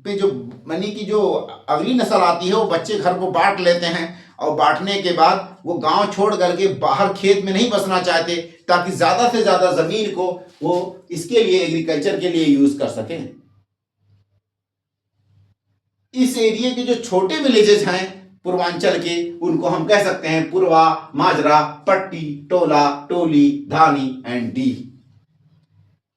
पे जो यानी कि जो अगली नस्ल आती है वो बच्चे घर को बांट लेते हैं और बांटने के बाद वो गांव छोड़ करके बाहर खेत में नहीं बसना चाहते ताकि ज्यादा से ज्यादा जमीन को वो इसके लिए एग्रीकल्चर के लिए यूज कर सकें। इस एरिया के जो छोटे विलेजेस हैं पूर्वांचल के, उनको हम कह सकते हैं पूर्वा, माजरा, पट्टी, टोला, टोली, धानी एंड डी।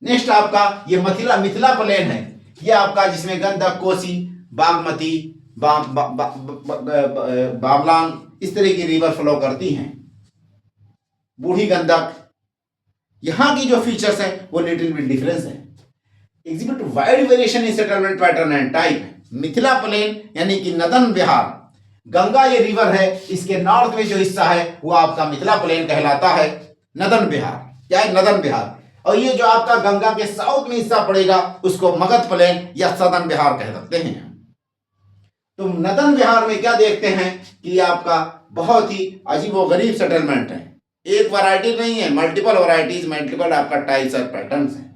नेक्स्ट आपका ये मिथिला प्लेन है। ये आपका जिसमें गंडक, कोसी, बागमती, बागलान इस तरह की रिवर फ्लो करती हैं। बूढ़ी गंडक, यहां की जो फीचर्स है वो लिटिल बिट डिफरेंस है। Exhibit wide variation in settlement pattern and type. Mithila plain यानी कि नदन बिहार, गंगा ये रिवर है, इसके नॉर्थ में जो हिस्सा है वो आपका मिथिला प्लेन कहलाता है। नदन बिहार क्या है? नदन बिहार। और ये जो आपका गंगा के साउथ में हिस्सा पड़ेगा उसको मगध प्लेन या सदन बिहार कह सकते हैं। तो नदन बिहार में क्या देखते हैं कि आपका बहुत ही अजीबोगरीब सेटलमेंट है। एक वैरायटी नहीं है, मल्टीपल वैरायटीज, मल्टीपल आपका टाइप्स और पैटर्न्स है।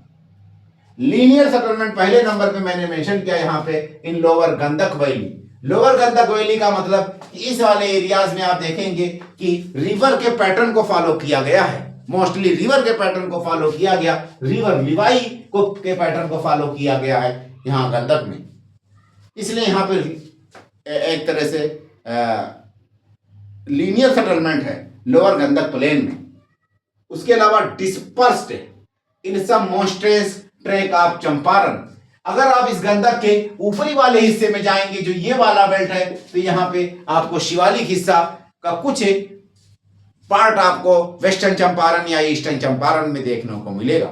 लीनियर सेटलमेंट पहले नंबर पे मैंने मेंशन किया यहाँ पे इन lower Gandak valley. Lower Gandak valley का मतलब इस वाले एरियाज में आप देखेंगे कि रिवर के पैटर्न को फॉलो किया गया है। मोस्टली रिवर के पैटर्न को फॉलो किया गया, रिवर लिवाई को के पैटर्न को फॉलो किया गया है यहाँ गंडक में। इसलिए यहाँ पे एक तरह से लीनियर सेटलमेंट है लोअर गंडक प्लेन में। उसके अलावा dispersed in some monstrous track of Champaran. अगर आप इस गंडक के ऊपरी वाले हिस्से में जाएंगे, जो ये वाला बेल्ट है, तो यहाँ पे आपको शिवालिक हिस्सा का कुछ पार्ट आपको वेस्टर्न चंपारण या ईस्टर्न चंपारण में देखने को मिलेगा।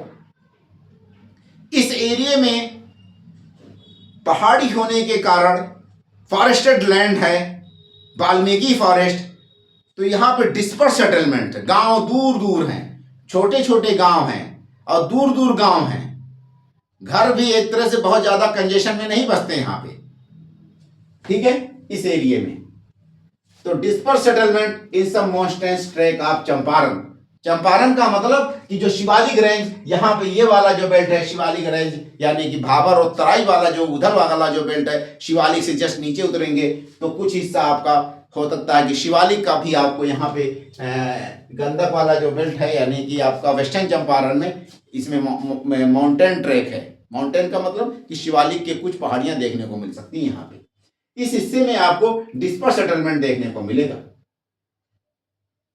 इस एरिया में पहाड़ी होने के कारण फॉरेस्टेड लैंड है, वाल्मीकि फॉरेस्ट। तो यहाँ पे डिस्पर्स सेटलमेंट है, गांव दूर दूर हैं, छोटे छोटे गांव हैं और दूर दूर गांव हैं। घर भी एक तरह से बहुत ज्यादा कंजेशन में नहीं बसते यहाँ पे, ठीक है, इस एरिया में। तो disperse settlement in some monstrous track of Champaran. Champaran का मतलब कि जो शिवालिक रेंज, यहाँ पे ये वाला जो बेल्ट है शिवालिक रेंज, यानी कि भाबर और तराई वाला जो उधर वाला जो बेल्ट है, शिवालिक से जस्ट नीचे उतरेंगे तो कुछ हिस्सा आपका हो सकता है कि शिवालिक का भी आपको यहाँ पे गंडक वाला जो बेल्ट है यानी कि आपका वेस्टर्न चंपारण में इसमें माउंटेन ट्रैक है। माउंटेन का मतलब कि शिवालिक के कुछ पहाड़ियां देखने को मिल सकती हैं यहाँ पे। इस हिस्से में आपको डिस्पर्स सेटलमेंट देखने को मिलेगा।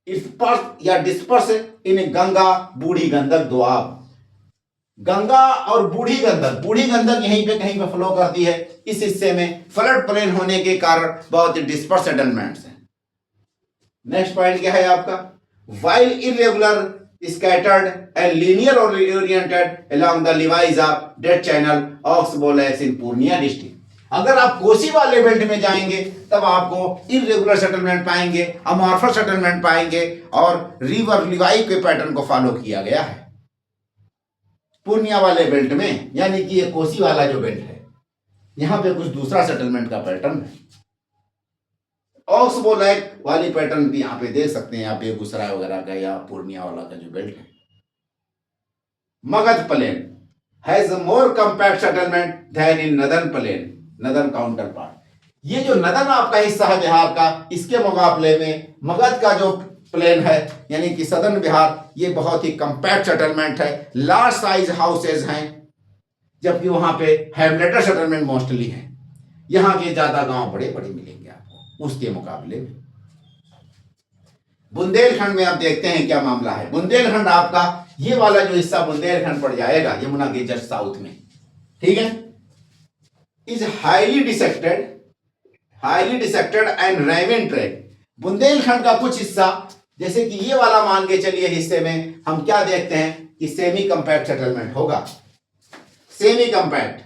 डिस्पर्स या डिस्पर्स इन गंगा बूढ़ी गंडक दोआब। गंगा और बूढ़ी गंडक यहीं पे कहीं पे फ्लो करती है। इस हिस्से में फ्लड प्लेन होने के कारण बहुत ही डिस्पर्स सेटलमेंट्स हैं। नेक्स्ट पॉइंट क्या है आपका? While irregular scattered and linear oriented along the levees of dead channel oxbow lakes in Purnia district. अगर आप कोसी वाले बेल्ट में जाएंगे तब आपको इरेगुलर सेटलमेंट पाएंगे, अमॉर्फस सेटलमेंट पाएंगे और रिवर लिवाई के पैटर्न को फॉलो किया गया है पूर्णिया वाले बेल्ट में, यानी कि ये कोसी वाला जो बेल्ट है यहां पे कुछ दूसरा सेटलमेंट का पैटर्न है। ऑक्सबोलैक वाली पैटर्न भी यहाँ पे देख सकते हैं आप, बेगूसराय वगैरह का या पूर्णिया वाला का जो बेल्ट है। Magadh plain has more compact settlement than in northern plain, northern counterpart. ये जो नदन आपका हिस्सा है बिहार का, इसके मुकाबले में मगध का जो प्लेन है यानी कि सदर्न बिहार, ये बहुत ही कंपैक्ट सेटलमेंट है। लार्ज साइज हाउसेज हैं, जबकि वहां पे हैमलेटर सेटलमेंट मोस्टली है। यहाँ के ज्यादा गांव बड़े बड़े मिलेंगे आपको उसके मुकाबले में। बुंदेलखंड में आप देखते हैं क्या मामला है। बुंदेलखंड आपका ये वाला जो हिस्सा बुंदेलखंड पड़ जाएगा यमुना के जस्ट साउथ में, ठीक है। Is highly dissected and ravine tract. Bundelkhand का कुछ हिस्सा जैसे कि ये वाला मान के चलिए, हिस्से में हम क्या देखते हैं कि सेमी कंपैक्ट सेटलमेंट होगा। Semi compact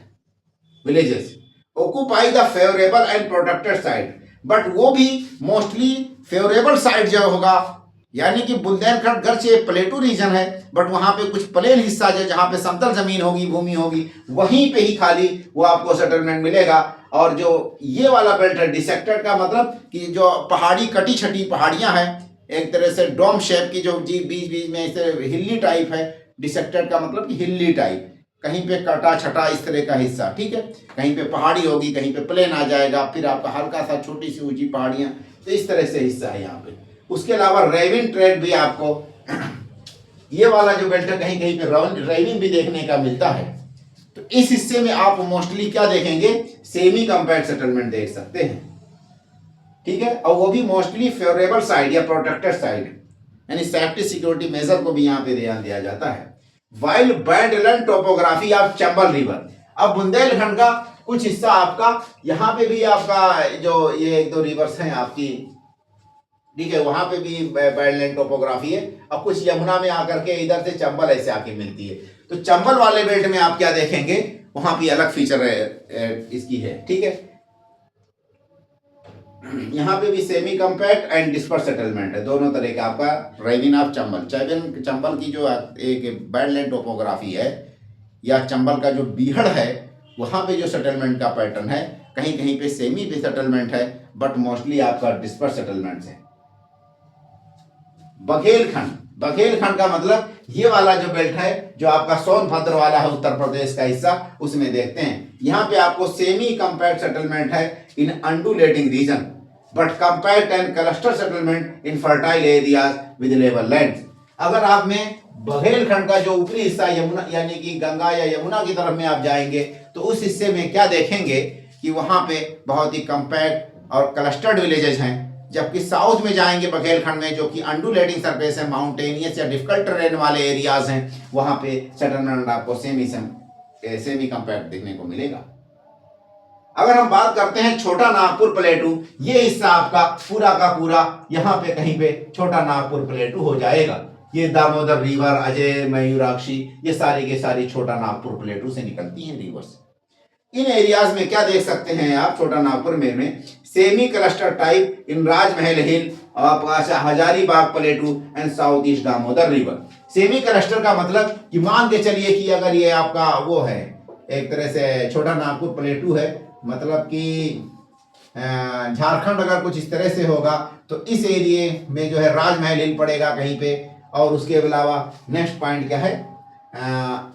villages occupy the favourable and protected side, but वो भी मोस्टली फेवरेबल साइड जो होगा, यानी कि बुंदेलखंड गर्चे प्लेटू रीजन है बट वहां पे कुछ प्लेन हिस्सा जो जहां पे समतल जमीन होगी, भूमि होगी, वहीं पे ही खाली वो आपको सेटलमेंट मिलेगा। और जो ये वाला बेल्ट है डिसेक्टेड का मतलब कि जो पहाड़ी कटी छटी पहाड़ियां हैं, एक तरह से डोम शेप की जो बीच बीच में ऐसे हिल्ली टाइप है। डिसेक्टेड का मतलब कि हिल्ली टाइप, कहीं पे कटा छटा इस तरह का हिस्सा, ठीक है। कहीं पे पहाड़ी होगी, कहीं पे प्लेन आ जाएगा, फिर आपका हल्का सा छोटी सी ऊंची पहाड़ियां, तो इस तरह से हिस्सा है यहाँ पे। उसके अलावा रेविन ट्रैक भी आपको ये वाला जो बेल्ट है कहीं कहीं पे रेविन भी देखने का मिलता है। तो इस हिस्से में आप मोस्टली क्या देखेंगे, सेमी कंपैक्ट सेटलमेंट देख सकते हैं, ठीक है। और वो भी मोस्टली फेवरेबल साइड या प्रोटेक्टेड साइड, यानी सेफ्टी सिक्योरिटी मेजर को भी यहाँ पे ध्यान दिया जाता है। While badland topography of Chambal river, अब बुंदेलखंड का कुछ हिस्सा आपका यहाँ पे भी आपका जो ये एक दो रिवर्स हैं आपकी, ठीक है, वहां पे भी बैंडलैंड टोपोग्राफी है। अब कुछ यमुना में आकर के इधर से चंबल ऐसे आके मिलती है। तो चंबल वाले बेल्ट में आप क्या देखेंगे, वहां भी अलग फीचर इसकी है, ठीक है। यहाँ पे भी semi compact and disperse settlement है, दोनों तरह का आपका रेविन ऑफ चंबल। चंबल की जो एक बैडलैंड टोपोग्राफी है या चंबल का जो बीहड़ है, वहां पे जो सेटलमेंट का पैटर्न है, कहीं कहीं पे सेमी पे सेटलमेंट है, बट मोस्टली आपका डिस्पर्स सेटलमेंट है। बघेलखंड, बघेलखंड का मतलब ये वाला जो बेल्ट है जो आपका सोनभद्र वाला है, उत्तर प्रदेश का हिस्सा, उसमें देखते हैं यहाँ पे आपको सेमी कंपैक्ट सेटलमेंट है in undulating region, but compact and cluster settlement in fertile areas with level lands. अगर आप में बघेलखंड का जो ऊपरी हिस्सा यमुना यानी कि गंगा या यमुना की तरफ में आप जाएंगे, तो उस हिस्से में क्या देखेंगे कि वहां पे बहुत ही कंपैक्ट और क्लस्टर्ड विलेजेस हैं। जबकि साउथ में जाएंगे बघेलखंड में, जो कि अंडुलेटिंग सरफेस है, माउंटेनियस या डिफिकल्ट टेरेन वाले एरियाज हैं, वहां पे सेटलमेंट आपको सेमी कंपैक्ट देखने को मिलेगा। अगर हम बात करते हैं छोटा नागपुर प्लेटू, ये हिस्सा आपका पूरा का पूरा यहाँ पे कहीं पे छोटा नागपुर प्लेटू हो जाएगा। ये दामोदर रिवर, अजय, मयूराक्षी, ये सारी के सारी छोटा नागपुर प्लेटू से निकलती हैं रिवर्स। इन एरियाज में क्या देख सकते हैं आप, छोटा नागपुर में semi cluster type in Rajmahal hill, Hazaribagh प्लेटू and south east Damodar river. Semi cluster का मतलब कि मान के चलिए कि अगर ये आपका वो है, एक तरह से छोटा नागपुर प्लेटू है, मतलब कि झारखंड अगर कुछ इस तरह से होगा, तो इस एरिए में जो है राजमहल हिल पड़ेगा कहीं पे, और उसके अलावा नेक्स्ट पॉइंट क्या है,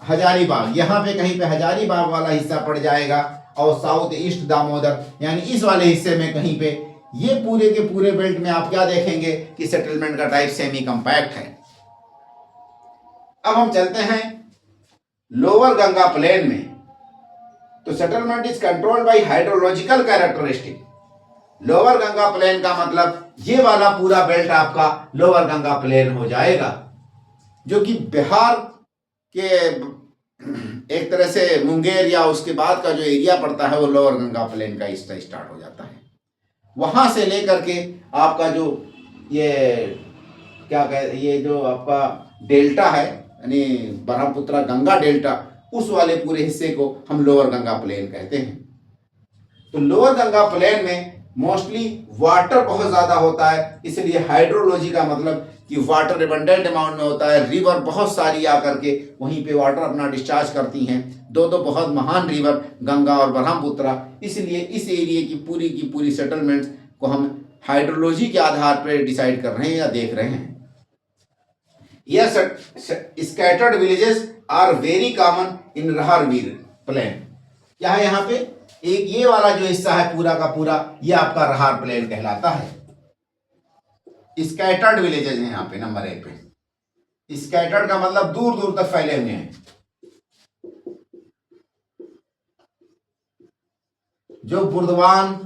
हजारीबाग, यहाँ पे कहीं पे हजारीबाग वाला हिस्सा पड़ जाएगा, और साउथ ईस्ट दामोदर यानी इस वाले हिस्से में कहीं पे। ये पूरे के पूरे बेल्ट में आप क्या देखेंगे कि सेटलमेंट का टाइप सेमी कंपैक्ट है। अब हम चलते हैं लोअर गंगा प्लेन में। तो settlement is controlled by hydrological characteristic. Lower Ganga plain का मतलब ये वाला पूरा बेल्ट आपका लोअर गंगा प्लेन हो जाएगा, जो कि बिहार के एक तरह से मुंगेर या उसके बाद का जो एरिया पड़ता है वो लोअर गंगा प्लेन का हिस्सा स्टार्ट हो जाता है। वहां से लेकर के आपका जो ये क्या कह, ये जो आपका डेल्टा है यानी ब्रह्मपुत्र गंगा डेल्टा, उस वाले पूरे हिस्से को हम लोअर गंगा प्लेन कहते हैं। तो लोअर गंगा प्लेन में मोस्टली वाटर बहुत ज्यादा होता है, इसलिए हाइड्रोलॉजी का मतलब कि वाटर एबंडेंट अमाउंट में होता है। रिवर बहुत सारी आकर के वहीं पे वाटर अपना डिस्चार्ज करती हैं, दो बहुत महान रिवर गंगा और ब्रह्मपुत्र, इसलिए इस एरिया की पूरी सेटलमेंट्स को हम हाइड्रोलॉजी के आधार पर डिसाइड कर रहे हैं या देख रहे हैं। यह scattered villages are very common in रहारवीर प्लेन। क्या है यहाँ पे, एक ये वाला जो हिस्सा है पूरा का पूरा, ये आपका रहार प्लेन कहलाता है। स्कैटर्ड विलेजेस हैं यहाँ पे नंबर 1 पे। स्कैटर्ड का मतलब दूर दूर तक फैले हुए हैं। जो बुर्दवान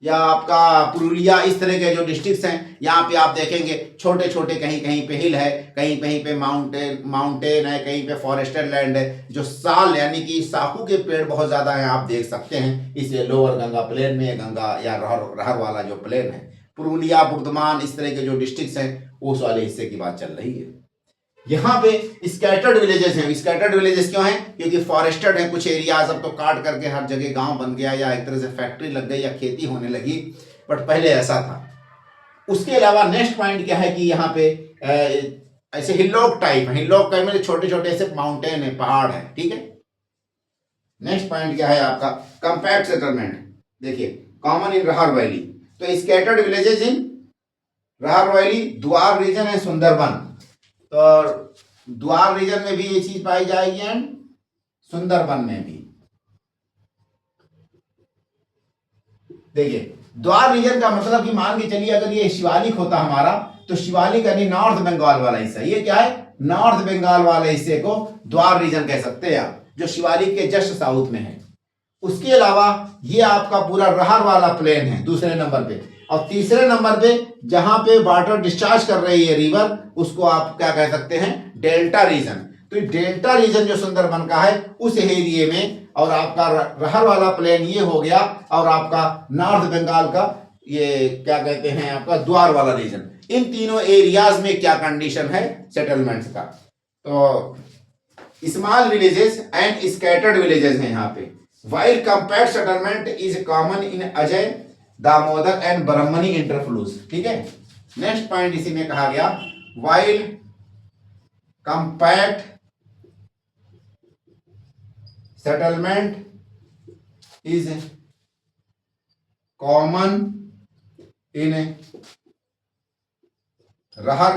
या आपका पुरुलिया, इस तरह के जो डिस्ट्रिक्ट्स हैं, यहाँ पे आप देखेंगे छोटे छोटे कहीं कहीं पे हिल है, कहीं कहीं पे माउंटेन है, कहीं पे फॉरेस्टेड लैंड है। जो साल यानी कि साखू के पेड़ बहुत ज्यादा हैं, आप देख सकते हैं। इसलिए लोअर गंगा प्लेन में गंगा या रहर वाला जो प्लेन है, पुरुलिया, बुर्दमान, इस तरह के जो डिस्ट्रिक्ट्स हैं, उस वाले हिस्से की बात चल रही है। यहाँ पे स्कैटर्ड विलेजेस हैं। स्कैटर्ड विलेजेस क्यों हैं, क्योंकि फॉरेस्टेड है कुछ एरियाज, अब तो काट करके हर जगह गांव बन गया या एक तरह से फैक्ट्री लग गई या खेती होने लगी, बट पहले ऐसा था। उसके अलावा नेक्स्ट पॉइंट क्या है कि यहाँ पे ऐसे हिल्लॉक टाइप है। हिल्लॉक टाइप में छोटे छोटे ऐसे माउंटेन है, पहाड़ है, ठीक है। नेक्स्ट पॉइंट क्या है आपका, कंपैक्ट सेटलमेंट। देखिए कॉमन इन रहार वैली, तो स्कैटर्ड विलेजेस इन रहार वैली, द्वार रीजन है, सुंदरबन। तो द्वार रीजन में भी ये चीज पाई जाएगी एंड सुंदरबन में भी। देखिए द्वार रीजन का मतलब कि मान के चलिए अगर ये शिवालिक होता हमारा, तो शिवालिक यानी नॉर्थ बंगाल वाला हिस्सा, ये क्या है, नॉर्थ बंगाल वाले हिस्से को द्वार रीजन कह सकते हैं आप, जो शिवालिक के जस्ट साउथ में है। उसके अलावा ये आपका पूरा रहर वाला प्लेन है दूसरे नंबर पे, और तीसरे नंबर पे जहां पे वाटर डिस्चार्ज कर रही है रिवर, उसको आप क्या कह सकते हैं, डेल्टा रीजन। तो डेल्टा रीजन जो सुंदरबन का है उस एरिए में, और आपका रहर वाला प्लेन ये हो गया, और आपका नॉर्थ बंगाल का ये क्या कहते हैं आपका द्वार वाला रीजन। इन तीनों एरियाज में क्या कंडीशन है सेटलमेंट्स का, तो small villages and scattered villages हैं यहाँ पे। While compact settlement is common in Ajay, Damodar and Brahmani interfluves. ठीक है, नेक्स्ट पॉइंट इसी में कहा गया, while compact settlement is common in Rarh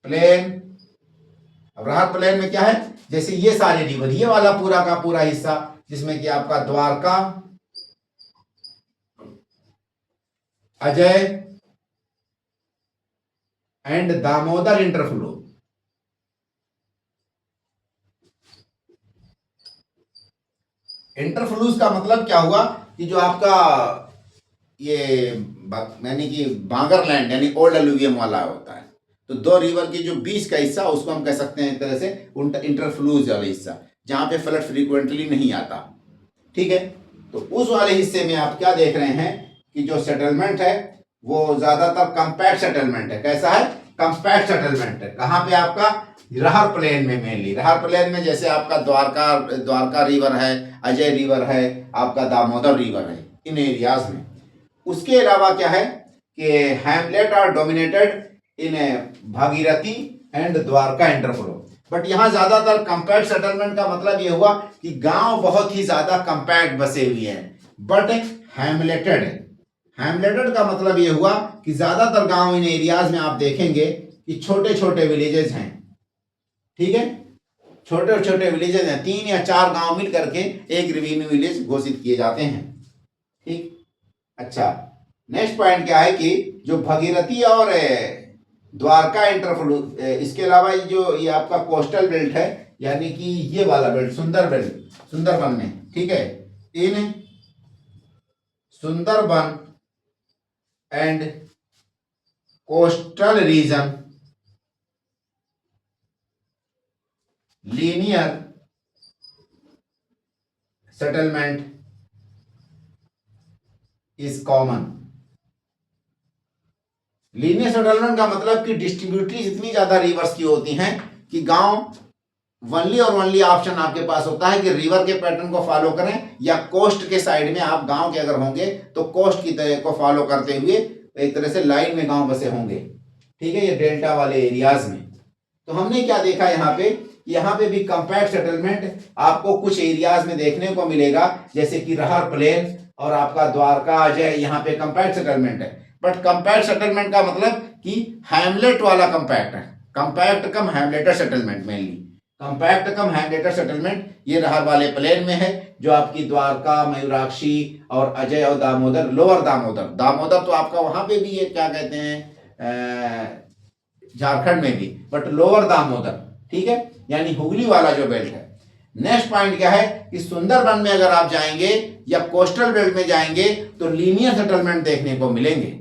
plain. अब रहर प्लेन में क्या है, जैसे ये सारे रिवर, ये वाला पूरा का पूरा हिस्सा जिसमें कि आपका द्वारका, अजय एंड दामोदर इंटरफ्लो। इंटरफ्लूज का मतलब क्या हुआ कि जो आपका ये यानी कि बांगरलैंड यानी ओल्ड अलुवियम वाला होता है, तो दो रिवर के जो बीच का हिस्सा उसको हम कह सकते हैं एक तरह से इंटरफ्लूज वाला हिस्सा, जहां पे फ्लड फ्रीक्वेंटली नहीं आता। ठीक है, तो उस वाले हिस्से में आप क्या देख रहे हैं कि जो सेटलमेंट है वो ज्यादातर कंपैक्ट सेटलमेंट है। कैसा है, कंपैक्ट सेटलमेंट है। कहाँ पे आपका, रहर प्लेन में मेनली। रहर प्लेन में जैसे आपका द्वारका रिवर है, अजय रिवर है, आपका दामोदर रिवर है, इन एरियाज में। उसके अलावा क्या है कि hamlet are dominated in Bhagirathi and Dwarka interfluve. But यहाँ ज्यादातर कंपैक्ट सेटलमेंट का मतलब ये हुआ कि गांव बहुत ही ज्यादा कंपैक्ट बसे हुए हैं, बट हैमलेटेड है। हैमलेटेड का मतलब ये हुआ कि ज्यादातर गांव इन एरियाज में आप देखेंगे कि छोटे छोटे विलेजेस हैं। ठीक है, छोटे छोटे विलेजेस हैं, 3 या 4 गांव मिल करके एक रेवेन्यू विलेज घोषित किए जाते हैं। ठीक, अच्छा नेक्स्ट पॉइंट क्या है कि जो भगीरथी और द्वारका इंटरफ्लो, इसके अलावा ये आपका कोस्टल बेल्ट है, यानी कि ये वाला बेल्ट सुंदरबन में। ठीक है, in Sundarban and coastal region linear settlement is common. Linear settlement का मतलब कि डिस्ट्रीब्यूटरीज इतनी ज्यादा रिवर्स की होती हैं कि गांव वनली और वनली ऑप्शन आपके पास होता है कि रिवर के पैटर्न को फॉलो करें, या कोस्ट के साइड में आप गांव के अगर होंगे तो कोस्ट की तरह को फॉलो करते हुए एक तरह से लाइन में गांव बसे होंगे। ठीक है, ये डेल्टा वाले एरियाज में। तो हमने क्या देखा यहाँ पे भी कंपैक्ट सेटलमेंट आपको कुछ एरियाज में देखने को मिलेगा, जैसे कि रहर प्लेन और आपका द्वारका अजय, यहाँ पे कंपैक्ट सेटलमेंट है। बट कंपैक्ट सेटलमेंट का मतलब कि हैमलेट वाला कंपैक्ट है, कंपैक्ट कम हैमलेटर सेटलमेंट। मेनली कंपैक्ट कम हैमलेटर सेटलमेंट ये रहर वाले प्लेन में है, जो आपकी द्वारका, मयूराक्षी और अजय और दामोदर, लोअर दामोदर तो आपका वहां पे भी है, क्या कहते हैं झारखंड में भी, बट लोअर दामोदर। ठीक है, यानी हुगली वाला जो बेल्ट है। नेक्स्ट पॉइंट क्या है कि सुंदरबन में अगर आप जाएंगे या कोस्टल बेल्ट में जाएंगे तो लीनियर सेटलमेंट देखने को मिलेंगे।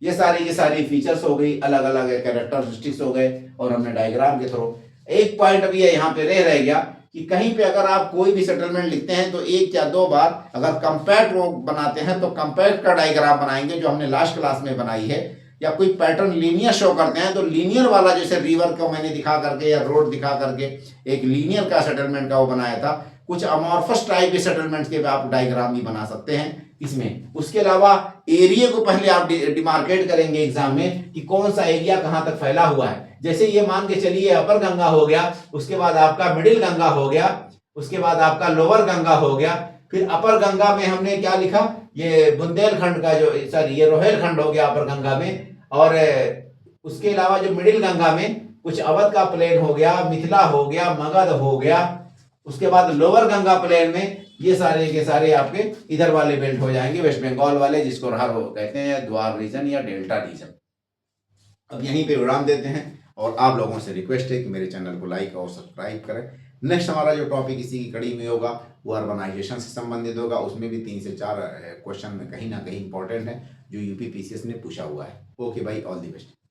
ये सारी फीचर्स हो गई, अलग अलग कैरेक्टरिस्टिक्स हो गए, और हमने डायग्राम के थ्रू। एक पॉइंट अभी यहाँ पे रह गया कि कहीं पे अगर आप कोई भी सेटलमेंट लिखते हैं तो 1 या 2 बार अगर कंपैक्ट वो बनाते हैं तो कंपैक्ट का डायग्राम बनाएंगे, जो हमने लास्ट क्लास में बनाई है, या कोई पैटर्न लीनियर शो करते हैं तो लीनियर वाला, जैसे रिवर को मैंने दिखा करके या रोड दिखा करके एक लीनियर का सेटलमेंट का वो बनाया था। कुछ अमॉर्फस टाइप के सेटलमेंट्स के आप डायग्राम भी बना सकते हैं इसमें। उसके अलावा एरिया को पहले आप डिमार्केट करेंगे एग्जाम में कि कौन सा एरिया कहां तक फैला हुआ है। जैसे ये मान के चलिए अपर गंगा हो गया, उसके बाद आपका मिडिल गंगा हो गया, उसके बाद आपका लोअर गंगा हो गया, फिर अपर गंगा में हमने क्या लिखा, ये बुंदेलखंड का जो ये रोहेलखंड हो गया अपर गंगा में, और उसके अलावा जो मिडिल गंगा में कुछ अवध का प्लेन हो गया, मिथिला हो गया, मगध हो गया, उसके बाद लोअर गंगा प्लेन में ये सारे के सारे आपके इधर वाले बेल्ट हो जाएंगे, वेस्ट बंगाल वाले, जिसको कहते हैं द्वार रीजन या डेल्टा रीजन। अब यहीं पे विराम देते हैं और आप लोगों से रिक्वेस्ट है कि मेरे चैनल को लाइक और सब्सक्राइब करें। नेक्स्ट हमारा जो टॉपिक इसी की कड़ी में होगा वो अर्बनाइजेशन से संबंधित होगा। उसमें भी 3 से 4 क्वेश्चन कहीं ना कहीं इंपॉर्टेंट है जो यूपी पीसीएस ने पूछा हुआ है। ओके भाई, ऑल द बेस्ट।